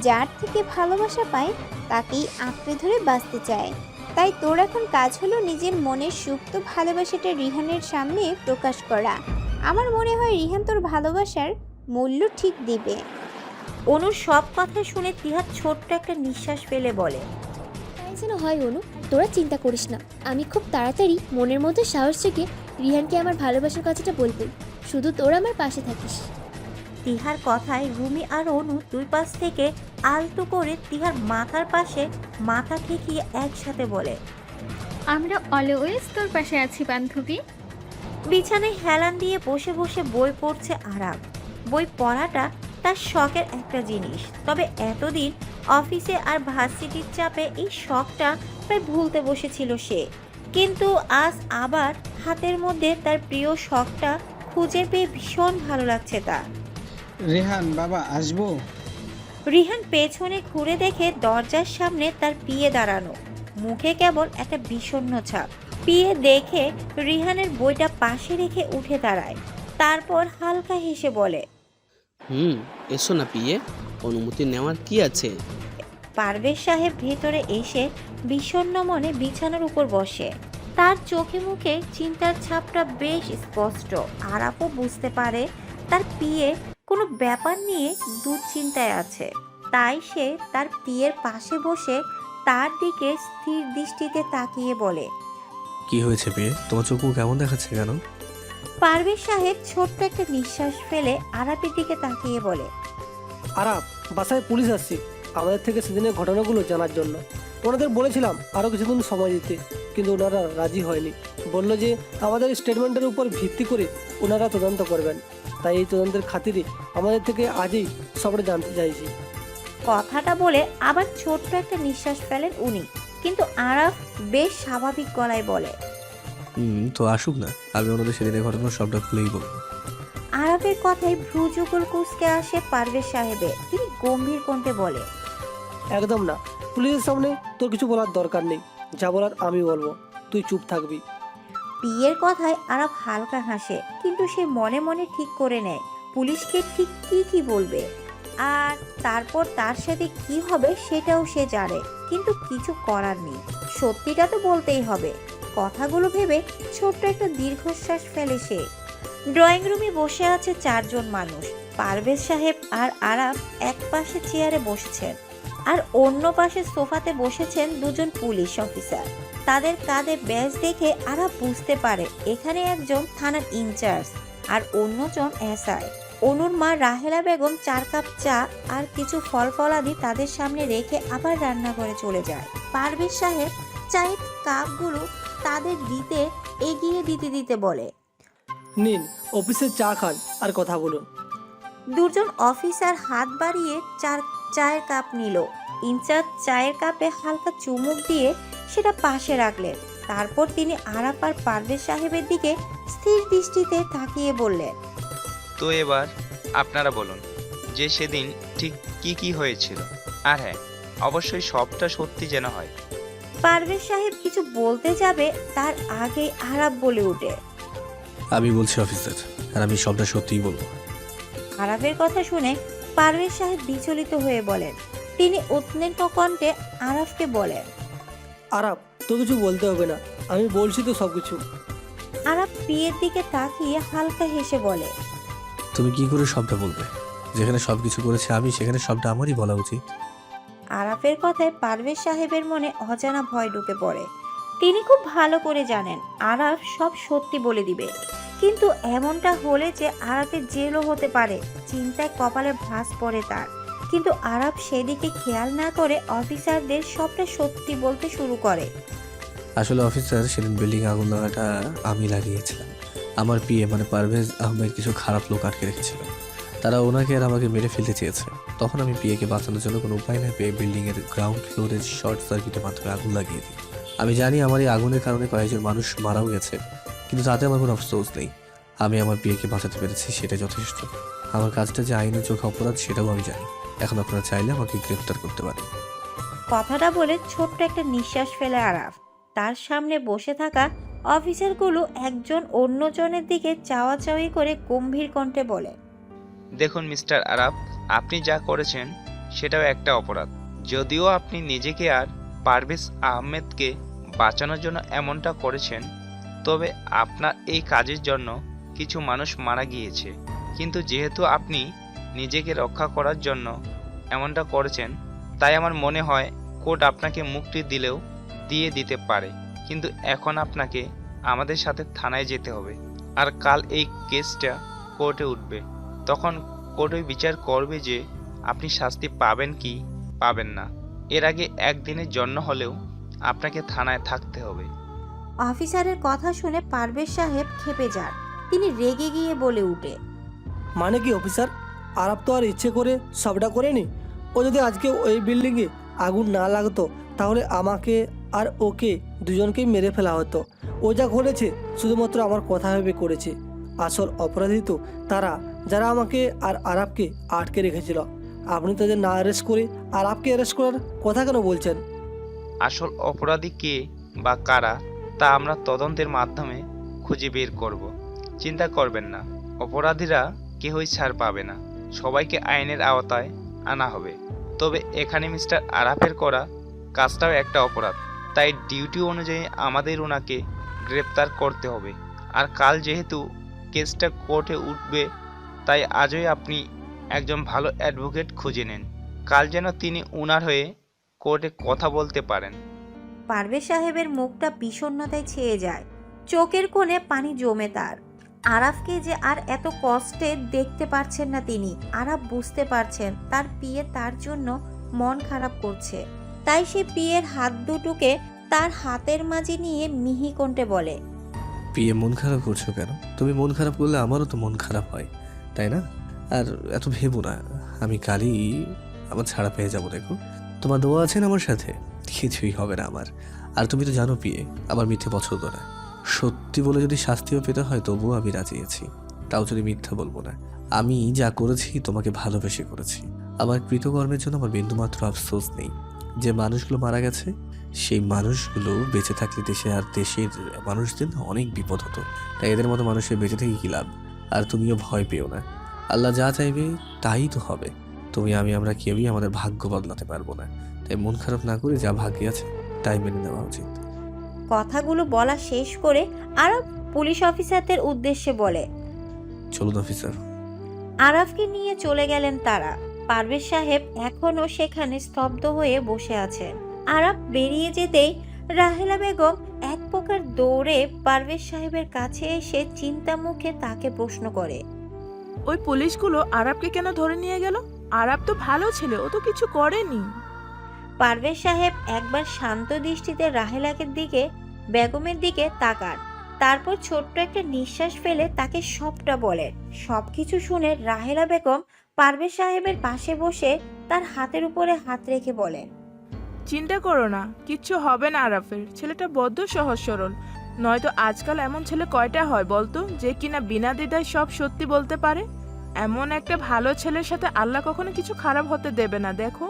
যার থেকে ভালোবাসা পায় তাকেই আঁকড়ে ধরে বাঁচতে চায়। তাই তোর এখন কাজ হলো নিজের মনের সুপ্ত ভালোবাসাটা রিহানের সামনে প্রকাশ করা। আমার মনে হয় রিহান তোর ভালোবাসার মূল্য ঠিক দিবে। অনুর সব কথা শুনে তিহা ছোট্ট একটা নিঃশ্বাস ফেলে বলে, তাই যেন হয় অনু, তোরা চিন্তা করিস না, আমি খুব তাড়াতাড়ি মনের মধ্যে সাহস রেখে রিহানকে আমার ভালোবাসার কথাটা বলবো, শুধু তোরা আমার পাশে থাকিস। তিহার কথায় রুমি আর অনু দুই পাশ থেকে আলতো করে তিহার মাথার পাশে মাথা ঠেকিয়ে একসাথে বলে, আমরা অলওয়েজ তোর পাশে আছি বান্ধবী। বিছানায় হেলান দিয়ে বসে বসে বই পড়ছে আরাম। বই পড়াটা তার শখের একটা জিনিস, তবে এতদিন অফিসে আর ভার্সিটির চাপে এই শখটা প্রায় ভুলতে বসেছিল সে। কিন্তু আজ আবার হাতের মধ্যে তার প্রিয় শখটা খুঁজে পেয়ে ভীষণ ভালো লাগছে তার। রেহান বাবা আসবো? রিহান পেছনে ঘুরে দেখে দরজার সামনে তার পিয়ে দাঁড়ানো, মুখে কেবল একটা বিষণ্ণ ছাপ। পিয়ে দেখে রিহানের বইটা পাশে রেখে উঠে দাঁড়ায়, তারপর হালকা হেসে বলে, এসো না পিয়ে, অনুমতি নেওয়ার কি আছে? পারভেজ সাহেব ভেতরে এসে বিষণ্ণ মনে বিছানার উপর বসে। তার চোখে মুখে চিন্তার ছাপটা বেশ স্পষ্ট। আরাফও বুঝতে পারে তার পিয়ে কোনো ব্যাপার নিয়ে দুশ্চিন্তায় আছে, তাই সে তার পিয়ের পাশে বসে তার দিকে স্থির দৃষ্টিতে তাকিয়ে বলে, কি হয়েছে বিয়ে? তোমার চোখ মুখ কেমন দেখাচ্ছে কেন? পারভেজ সাহেব ছোট্ট একটা নিঃশ্বাস ফেলে আরাফের দিকে তাকিয়ে বলে, আরাফ, বাসায় পুলিশ আসছে আমাদের থেকে সেদিনের ঘটনাগুলো জানার জন্য। ওনাদের বলেছিলাম আরও কিছুদিন সময় দিতে, কিন্তু ওনারা রাজি হয়নি। বললো যে আমাদের স্টেটমেন্টের উপর ভিত্তি করে ওনারা তদন্ত করবেন, তাই এই তদন্তের খাতিরে আমাদের থেকে আজই সবটা জানতে চাইছি। কথাটা বলে আবার ছোট্ট একটা নিঃশ্বাস ফেলেন উনি, কিন্তু আরাফ বেশ স্বাভাবিক গলায় বলে, তো আসুক না, আমি ওনাদের সেদিনের ঘটনা সবটা খুলেই বলবো। আরাফের কথায় ভ্রু যুগল কুঁচকে আসে পারভেজ সাহেবের। তিনি গম্ভীর কণ্ঠে বলে, একদম না, পুলিশের সামনে তোর কিছু বলার দরকার নেই, যা বলার আমি বলবো, তুই চুপ থাকবি। পিয়ের কথায় আরাফ হালকা হাসে, কিন্তু সে মনে মনে ঠিক করে নেয় পুলিশকে ঠিক কি বলবে আর তারপর তার সাথে কি হবে সেটাও সে জানে, কিন্তু কিছু করার নেই, সত্যিটা তো বলতেই হবে। কথাগুলো ভেবে ছোট্ট একটা দীর্ঘশ্বাস ফেলে সে। ড্রয়িং রুমে বসে আছে 4 জন মানুষ। পারভেজ সাহেব আর আরাফ এক পাশে চেয়ারে বসেছেন, আর অন্য পাশে সোফাতে বসেছেন 2 জন পুলিশ অফিসার। তাদের কাঁধে ব্যাজ দেখে আরাফ বুঝতে পারে এখানে একজন থানার ইনচার্জ আর অন্যজন এসআই। অনুর মা রাহেলা বেগম 4 কাপ চা আর কিছু ফল ফলাদি তাদের সামনে রেখে আবার রান্নাঘরে চলে যায়। পারভেজ সাহেব চায়ের কাপগুলো তাদের এগিয়ে দিতে বলে, নিন অফিসে চা খান আর কথা বলুন। 2 জন অফিসার হাত বাড়িয়ে চায়ের কাপ নিল। ইনচার্জ চায়ের কাপে হালকা চুমুক দিয়ে সেটা পাশে রাখলেন। তারপর তিনি আরাফ আর পারভেজ সাহেবের দিকে স্থির দৃষ্টিতে তাকিয়ে বললেন, তো এবার আপনারা বলুন যে সেদিন ঠিক কি হয়েছিল, আর হ্যাঁ অবশ্যই সবটা সত্যি যেন হয়। পারভেজ সাহেব কিছু বলতে যাবে তার আগে আরাফ বলে ওঠে, আমি বলছি অফিসার, আর আমি সবটা সত্যিই বলবো। আরাফের কথা শুনে পারভেজ সাহেব বিচলিত হয়ে বলেন। তিনি উত্তেজিত কণ্ঠে আরাফকে বলেন, আরাফ তো কিছু বলতে হবে না, আমি বলছি তো সব কিছু। আরাফ পিয়ের দিকে তাকিয়ে হালকা হেসে বলে, তুমি কি করে সবটা বলবে? যেখানে সব কিছু করেছে আমি, সেখানে সবটা আমারই বলা উচিত। আরাফের কথায় পারভেজ সাহেবের মনে অজানা ভয় ঢুকে পড়ে। তিনি খুব ভালো করে জানেন আরাফ সব সত্যি বলে দিবে, কিন্তু এমনটা হলে যে আরাফের জেলও হতে পারে। চিন্তায় কপালে ভাঁজ পড়ে তার, কিন্তু আরাফ সেদিকে খেয়াল না করে অফিসারদের সবটা সত্যি বলতে শুরু করে। আসলে অফিসার, সেদিন বিল্ডিং আগুন লাগাটা আমি লাগিয়েছিলাম। আমার পিএ মানে পারভেজ আহমেদ কিছু খারাপ লোক আটকে রেখেছিল। তারা ওনাকে আর আমাকে মেরে ফেলতে চেয়েছে। তখন আমি পিএকে বাঁচানোর জন্য কোনো উপায় না পেয়ে বিল্ডিংয়ের গ্রাউন্ড ফ্লোরের শর্ট সার্কিটের মাধ্যমে আগুন লাগিয়ে দিই। আমি জানি আমার এই আগুনের কারণে কয়েকজন মানুষ মারাও গেছে, কিন্তু তাতে আমার কোনো আফসোস নেই। আমি আমার পিএকে বাঁচাতে পেরেছি, সেটা যথেষ্ট। আমার কাজটা যে আইনের চোখে অপরাধ সেটাও আমি জানি। এখন আপনারা চাইলে আমাকে গ্রেফতার করতে পারেন। কথাটা বলে ছোট্ট একটা নিঃশ্বাস ফেলে আরাফ। তার সামনে বসে থাকা অফিসারগুলো একজন অন্যজনের দিকে চাওয়াচাওয়ি করে গম্ভীর কণ্ঠে বলে, দেখুন মিস্টার আরাফ, আপনি যা করেছেন সেটাও একটা অপরাধ। যদিও আপনি নিজেকে আর পারভেজ আহমেদকে বাঁচানোর জন্য এমনটা করেছেন, তবে আপনার এই কাজের জন্য কিছু মানুষ মারা গিয়েছে। কিন্তু যেহেতু আপনি নিজেকে রক্ষা করার জন্য এমনটা করেছেন, তাই আমার মনে হয় কোর্ট আপনাকে মুক্তি দিয়ে দিতে পারে। কিন্তু এখন আপনাকে আমাদের সাথে থানায় যেতে হবে, আর কাল এই কেসটা কোর্টে উঠবে। তখন কোর্টই বিচার করবে যে আপনি শাস্তি পাবেন কি পাবেন না। এর আগে একদিনের জন্য হলেও আপনাকে থানায় থাকতে হবে। অফিসারের কথা শুনে পারভেজ সাহেব ক্ষেপে যান। তিনি রেগে গিয়ে বলে উঠে, মানে কি অফিসার? আরাফ তো আর ইচ্ছে করে সবটা করেনি। ও যদি আজকে ওই বিল্ডিংয়ে আগুন না লাগতো, তাহলে আমাকে আর ওকে দুজনকেই মেরে ফেলা হতো। ও যা করেছে শুধুমাত্র আমার কথা ভেবে করেছে। আসল অপরাধী তো তারা, যারা আমাকে আর আরাফকে আটকে রেখেছিল। আপনি তাদের না অ্যারেস্ট করে আরাফকে অ্যারেস্ট করার কথা কেন বলছেন? আসল অপরাধী কে বা কারা তা আমরা তদন্তের মাধ্যমে খুঁজে বের করব। চিন্তা করবেন না, অপরাধীরা কেউই ছাড় পাবে না, সবাইকে আইনের আওতায় আনা হবে। তবে এখানে মিস্টার আরাফের করা কাজটাও একটা অপরাধ, তাই ডিউটি অনুযায়ী আমাদের ওনাকে গ্রেপ্তার করতে হবে। আর কাল যেহেতু কেসটা কোর্টে উঠবে, তাই আজই আপনি একজন ভালো অ্যাডভোকেট খুঁজে নেন, কাল যেন তিনি ওনার হয়ে কোর্টে কথা বলতে পারেন। পারভেজ সাহেবের মুখটা বিষণ্ণতায় ছেয়ে যায়, চোখের কোণে পানি জমে তার। আরাফকে যে আর এত কষ্টে দেখতে পারছেন না তিনি। আরাফ বুঝতে পারছেন তার পিয়ে তার জন্য মন খারাপ করছে, তাই সে পিয়ের হাত দুটোকে তার হাতের মাঝে নিয়ে মিহি কণ্ঠে বলে, পিএ মন খারাপ করছো কেন? তুমি মন খারাপ করলে আমারও তো মন খারাপ হয়, তাই না? আর এত ভেবো না, আমি কালই আমার ছাড়া পেয়ে যাবো। দেখো, তোমার দোয়া আছেন আমার সাথে, কিছুই হবে না আমার। আর তুমি তো জানো পিএ আমার মিথ্যে পছন্দ না। সত্যি বলে যদি শাস্তিও পেতে হয় তবুও আমি রাজি আছি, তাও যদি মিথ্যা বলবো না। আমি যা করেছি তোমাকে ভালোবেসে করেছি। আমার কৃতকর্মের জন্য আমার বিন্দুমাত্র আফসোস নেই। যে মানুষগুলো মারা গেছে সেই মানুষগুলো বেঁচে থাকলে দেশে আর দেশের মানুষদের না অনেক বিপদ হতো। তাই এদের মতো মানুষের বেঁচে থেকে কী লাভ? আর তুমিও ভয় পেও না, আল্লাহ যা চাইবে তাই তো হবে। আমরা কেউই আমাদের ভাগ্য বদলাতে পারবো না, তাই মন খারাপ না করে যা ভাগ্যে আছে তাই মেনে নেওয়া উচিত। কথাগুলো বলা শেষ করে আরব পুলিশ অফিসারদের উদ্দেশ্যে বলে, চলুন অফিসার। আরাফকে নিয়ে চলে গেলেন তারা। পারভেজ সাহেব এখনো সেখানে স্তব্ধ হয়ে বসে আছেন। আরাফ বেরিয়ে যেতেই রাহেলা বেগম এক প্রকার দৌড়ে পারভেজ সাহেবের কাছে এসে চিন্তা মুখে তাকে প্রশ্ন করে, ওই পুলিশগুলো আরাবকে কেন ধরে নিয়ে গেল? আরাব তো ভালো ছেলে, ও তো কিছু করেনি। পারভেজ সাহেব একবার শান্ত দৃষ্টিতে রাহেলাকে দিকে বেগমের দিকে তাকান, তারপর ছোট্ট একটা নিঃশ্বাস ফেলে তাকে সবটা বলেন। সবকিছু শুনে রাহেলা বেগম পারভেজ সাহেবের পাশে বসে তার হাতের উপরে হাত রেখে বলেন, চিন্তা করো না, কিচ্ছু হবে না আরাফের। ছেলেটা বড্ড সহজ সরল। নয়তো আজকাল এমন ছেলে কয়টা হয় বলতো, যে কিনা বিনা দ্বিধায় সব সত্যি বলতে পারে? এমন একটা ভালো ছেলের সাথে আল্লাহ কখনো কিছু খারাপ হতে দেবে না। দেখো,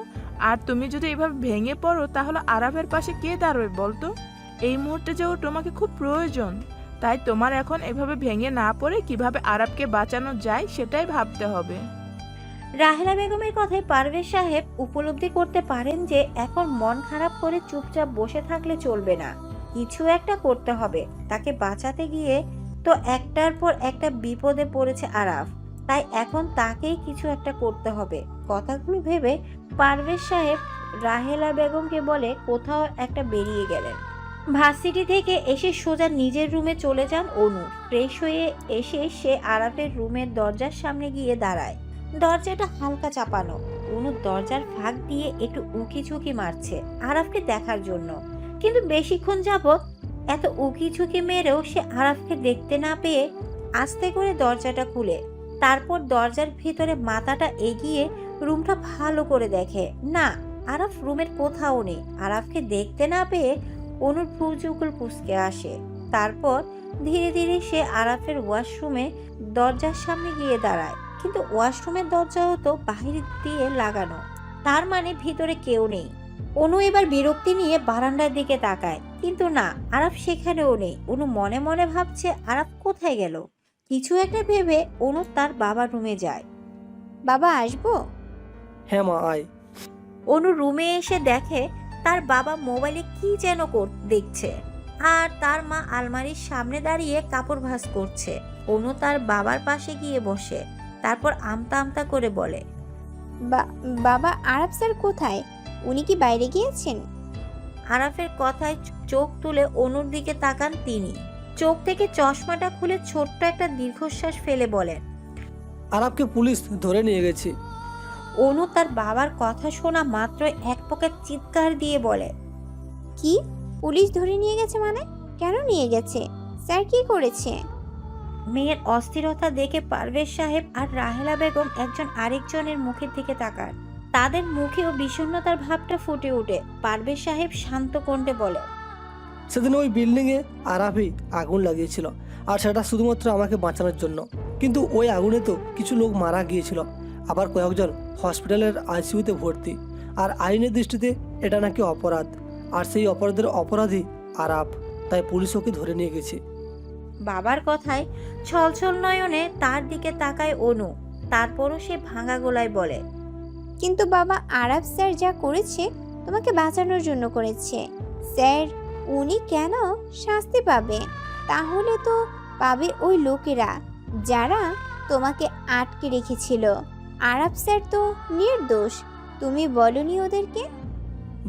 আর তুমি যদি এভাবে ভেঙে পড়ো তাহলে আরাফের পাশে কে দাঁড়াবে বলতো? এই মুহূর্তে যে ও তোমাকে খুব প্রয়োজন। তাই তোমার এখন এভাবে ভেঙে না পড়ে কিভাবে আরাফকে বাঁচানো যায় সেটাই ভাবতে হবে। রাহেলা বেগমের কথায় পারভেজ সাহেব উপলব্ধি করতে পারেন যে এখন মন খারাপ করে চুপচাপ বসে থাকলে চলবে না, কিছু একটা করতে হবে। তাকে বাঁচাতে গিয়ে তো একটার পর একটা বিপদে পড়েছে আরাফ, তাই এখন তাকেই কিছু একটা করতে হবে। কথাগুলো ভেবে পারভেজ সাহেব রাহেলা বেগমকে বলে কোথাও একটা বেরিয়ে গেলেন। ভার্সিটি থেকে এসে সোজা নিজের রুমে চলে যান অনু। ফ্রেশ হয়ে এসে সে আরাফের রুমের দরজার সামনে গিয়ে দাঁড়ায়। দরজাটা হালকা চাপানো। অনু দরজার ফাঁক দিয়ে একটু উকি ঝুঁকি মারছে আরাফকে দেখার জন্য, কিন্তু বেশিক্ষণ যাবৎ এত উকি ঝুঁকি মেরেও সে আরাফকে দেখতে না পেয়ে আস্তে করে দরজাটা খুলে তারপর দরজার ভিতরে মাথাটা এগিয়ে রুমটা ভালো করে দেখে। না, আরাফ রুমের কোথাও নেই। আরাফকে দেখতে না পেয়ে অনুর ভ্রুযুগল কুঁচকে আসে। তারপর ধীরে ধীরে সে আরাফের ওয়াশরুমে দরজার সামনে গিয়ে দাঁড়ায়, কিন্তু ওয়াশরুমের দরজাও তো বাহির দিয়ে লাগানো, তার মানে ভিতরে কেউ নেই। অনু এবার বিরক্তি নিয়ে বারান্দার দিকে তাকায়, কিন্তু না, আরাফ সেখানেও নেই। অনু মনে মনে ভাবছে আরাফ কোথায় গেল। কিছু একটা ভেবে অনু তার বাবার রুমে যায়। বাবা আসবো? হ্যাঁ মা, আয়। অনু রুমে এসে দেখে তার বাবা মোবাইলে কি যেন দেখছে, আর তার মা আলমারির সামনে দাঁড়িয়ে কাপড় ভাঁজ করছে। অনু তার বাবার পাশে গিয়ে বসে, তারপর আমতা আমতা করে বলে, বাবা, আরাফ স্যার কোথায়? উনি কি বাইরে গিয়েছেন? আরাফের কথায় চোখ তুলে অনুর দিকে তাকান তিনি। চোখ থেকে চশমাটা খুলে ছোট্ট একটা দীর্ঘশ্বাস ফেলে বলেন, আরাফকে পুলিশ ধরে নিয়ে গেছে। অনু তার বাবার কথা শোনা মাত্র এক প্রকার চিৎকার দিয়ে বলে, কি? পুলিশ ধরে নিয়ে গেছে মানে? কেন নিয়ে গেছে? স্যার কি করেছে? মেয়ের অস্থিরতা দেখে পারভেজ সাহেব আর রাহেলা বেগম একজন আরেকজনের মুখের দিকে তাকান। তাদের মুখেও বিষণ্ণতার ভাবটা ফুটে ওঠে। পারভেজ সাহেব শান্ত কণ্ঠে বলে, সেদিন ওই বিল্ডিংয়ে আরাফই আগুন লাগিয়েছিল, আর সেটা শুধুমাত্র আমাকে বাঁচানোর জন্য। কিন্তু ওই আগুনে তো কিছু লোক মারা গিয়েছিল, আবার কয়েকজন হসপিটালের আইসিইউতে ভর্তি। আর আইনের দৃষ্টিতে এটা নাকি অপরাধ, আর সেই অপরাধের অপরাধী আরাফ, তাই পুলিশ ওকে ধরে নিয়ে গেছে। বাবার কথায় ছলছল নয়নে তার দিকে তাকায় অনু। তারপরও সে ভাঙা গলায় বলে, কিন্তু বাবা, আরাফ স্যার যা করেছে তোমাকে বাঁচানোর জন্য করেছে। স্যার, উনি কেন শাস্তি পাবে? তাহলে তো পাবে ওই লোকেরা যারা তোমাকে আটকে রেখেছিল। আরাফ স্যার তো নির্দোষ, তুমি বলনি ওদেরকে?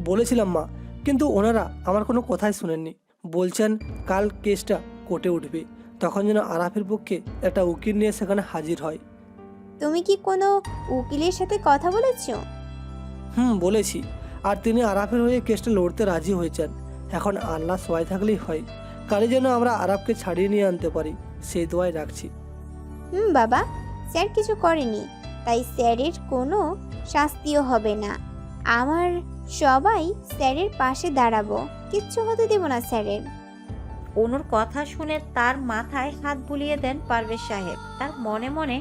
বলেছিলাম মা, কিন্তু ওনারা আমার কোনো কথাই শুনেননি। বলছেন কাল কেসটা কোর্টে উঠবে, তখন যেন আরাফের পক্ষে একটা উকিল নিয়ে সেখানে হাজির হয়। তুমি কি কোনো উকিলের সাথে কথা বলেছো? বলেছি, আর তিনি আরাফের হয়ে কেসটা লড়তে রাজি হয়েছেন। এখন আল্লাহ সহায় থাকলেই হয়, কালে যেন আমরা আরাফকে ছাড়িয়ে নিয়ে আনতে পারি, সেই দোয়াই রাখছি। বাবা, স্যার কিছু করেনি, তাই স্যারের কোনো শাস্তিও হবে না। আমার সবাই স্যারের পাশে দাঁড়াবো, কিচ্ছু হতে দেব না স্যারের। অনুর কথা শুনে তার মাথায় হাত বুলিয়ে দেন পারভেজ সাহেব। তার মনে মনে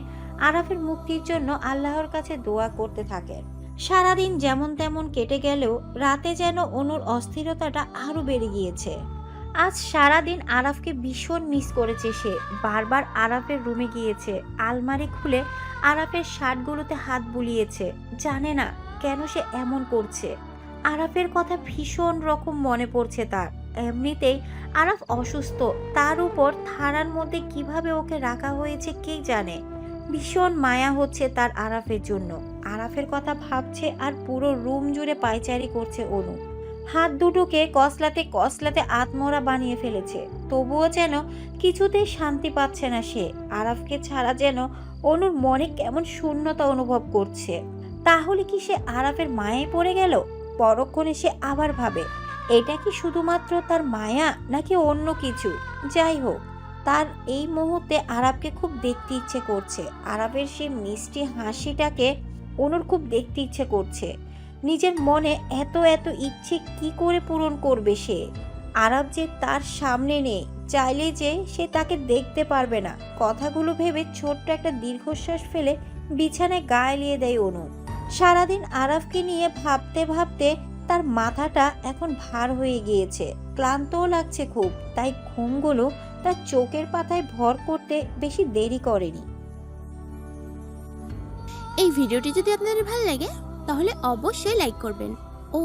আরাফের মুক্তির জন্য আল্লাহর কাছে দোয়া করতে থাকেন। সারাদিন যেমন তেমন কেটে গেলেও রাতে যেন অনুর অস্থিরতাটা আরো বেড়ে গিয়েছে। আজ সারাদিন আরাফকে ভীষণ মিস করেছে সে। বারবার আরাফের রুমে গিয়েছে, আলমারি খুলে আরাফের শার্টগুলোতে হাত বুলিয়েছে। জানে না কেন সে এমন করছে। আরাফের কথা ভীষণ রকম মনে পড়ছে তার। এমনিতেই আরাফ অসুস্থ, তার উপর থানার মধ্যে কিভাবে ওকে রাখা হয়েছে কে জানে। ভীষণ মায়া হচ্ছে তার আরাফের জন্য। আরাফের কথা ভাবছে আর পুরো রুম জুড়ে পায়চারি করছে অনু। হাত দুটোকে কসলাতে কসলাতে আত্মরা বানিয়ে ফেলেছে, তবুও যেন কিছুতেই শান্তি পাচ্ছে না সে। আরাফকে ছাড়া যেন অনুর মনে কেমন শূন্যতা অনুভব করছে। তাহলে কি সে আরাফের মায়ায় পড়ে গেল? পরক্ষণে সে আবার ভাবে, এটা কি শুধুমাত্র তার মায়া নাকি অন্য কিছু? যাই হোক, তার এই মুহূর্তে আরাফকে খুব দেখতে ইচ্ছে করছে। আরাফের সেই মিষ্টি হাসিটাকে অনুর খুব দেখতে ইচ্ছে করছে। নিজের মনে এত এত ইচ্ছে কি করে পূরণ করবে সে? আরাফ যে তার সামনে নেই, চাইলে যে সে তাকে দেখতে পারবে না। কথাগুলো ভেবে ছোট্ট একটা দীর্ঘশ্বাস ফেলে বিছানায় গা এলিয়ে দেয় অনু। সারাদিন আরাফকে নিয়ে ভাবতে ভাবতে তার মাথাটা এখন ভার হয়ে গিয়েছে, ক্লান্তও লাগছে খুব। তাই ঘুমগুলো তার চোখের পাতায় ভর করতে বেশি দেরি করেনি। এই ভিডিওটি যদি আপনাদের ভালো লাগে তাহলে অবশ্যই লাইক করবেন ও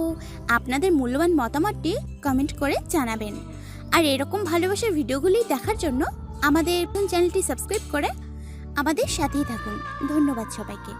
আপনাদের মূল্যবান মতামতটি কমেন্ট করে জানাবেন। আর এরকম ভালোবাসার ভিডিওগুলি দেখার জন্য আমাদের চ্যানেলটি সাবস্ক্রাইব করে আমাদের সাথেই থাকুন। ধন্যবাদ সবাইকে।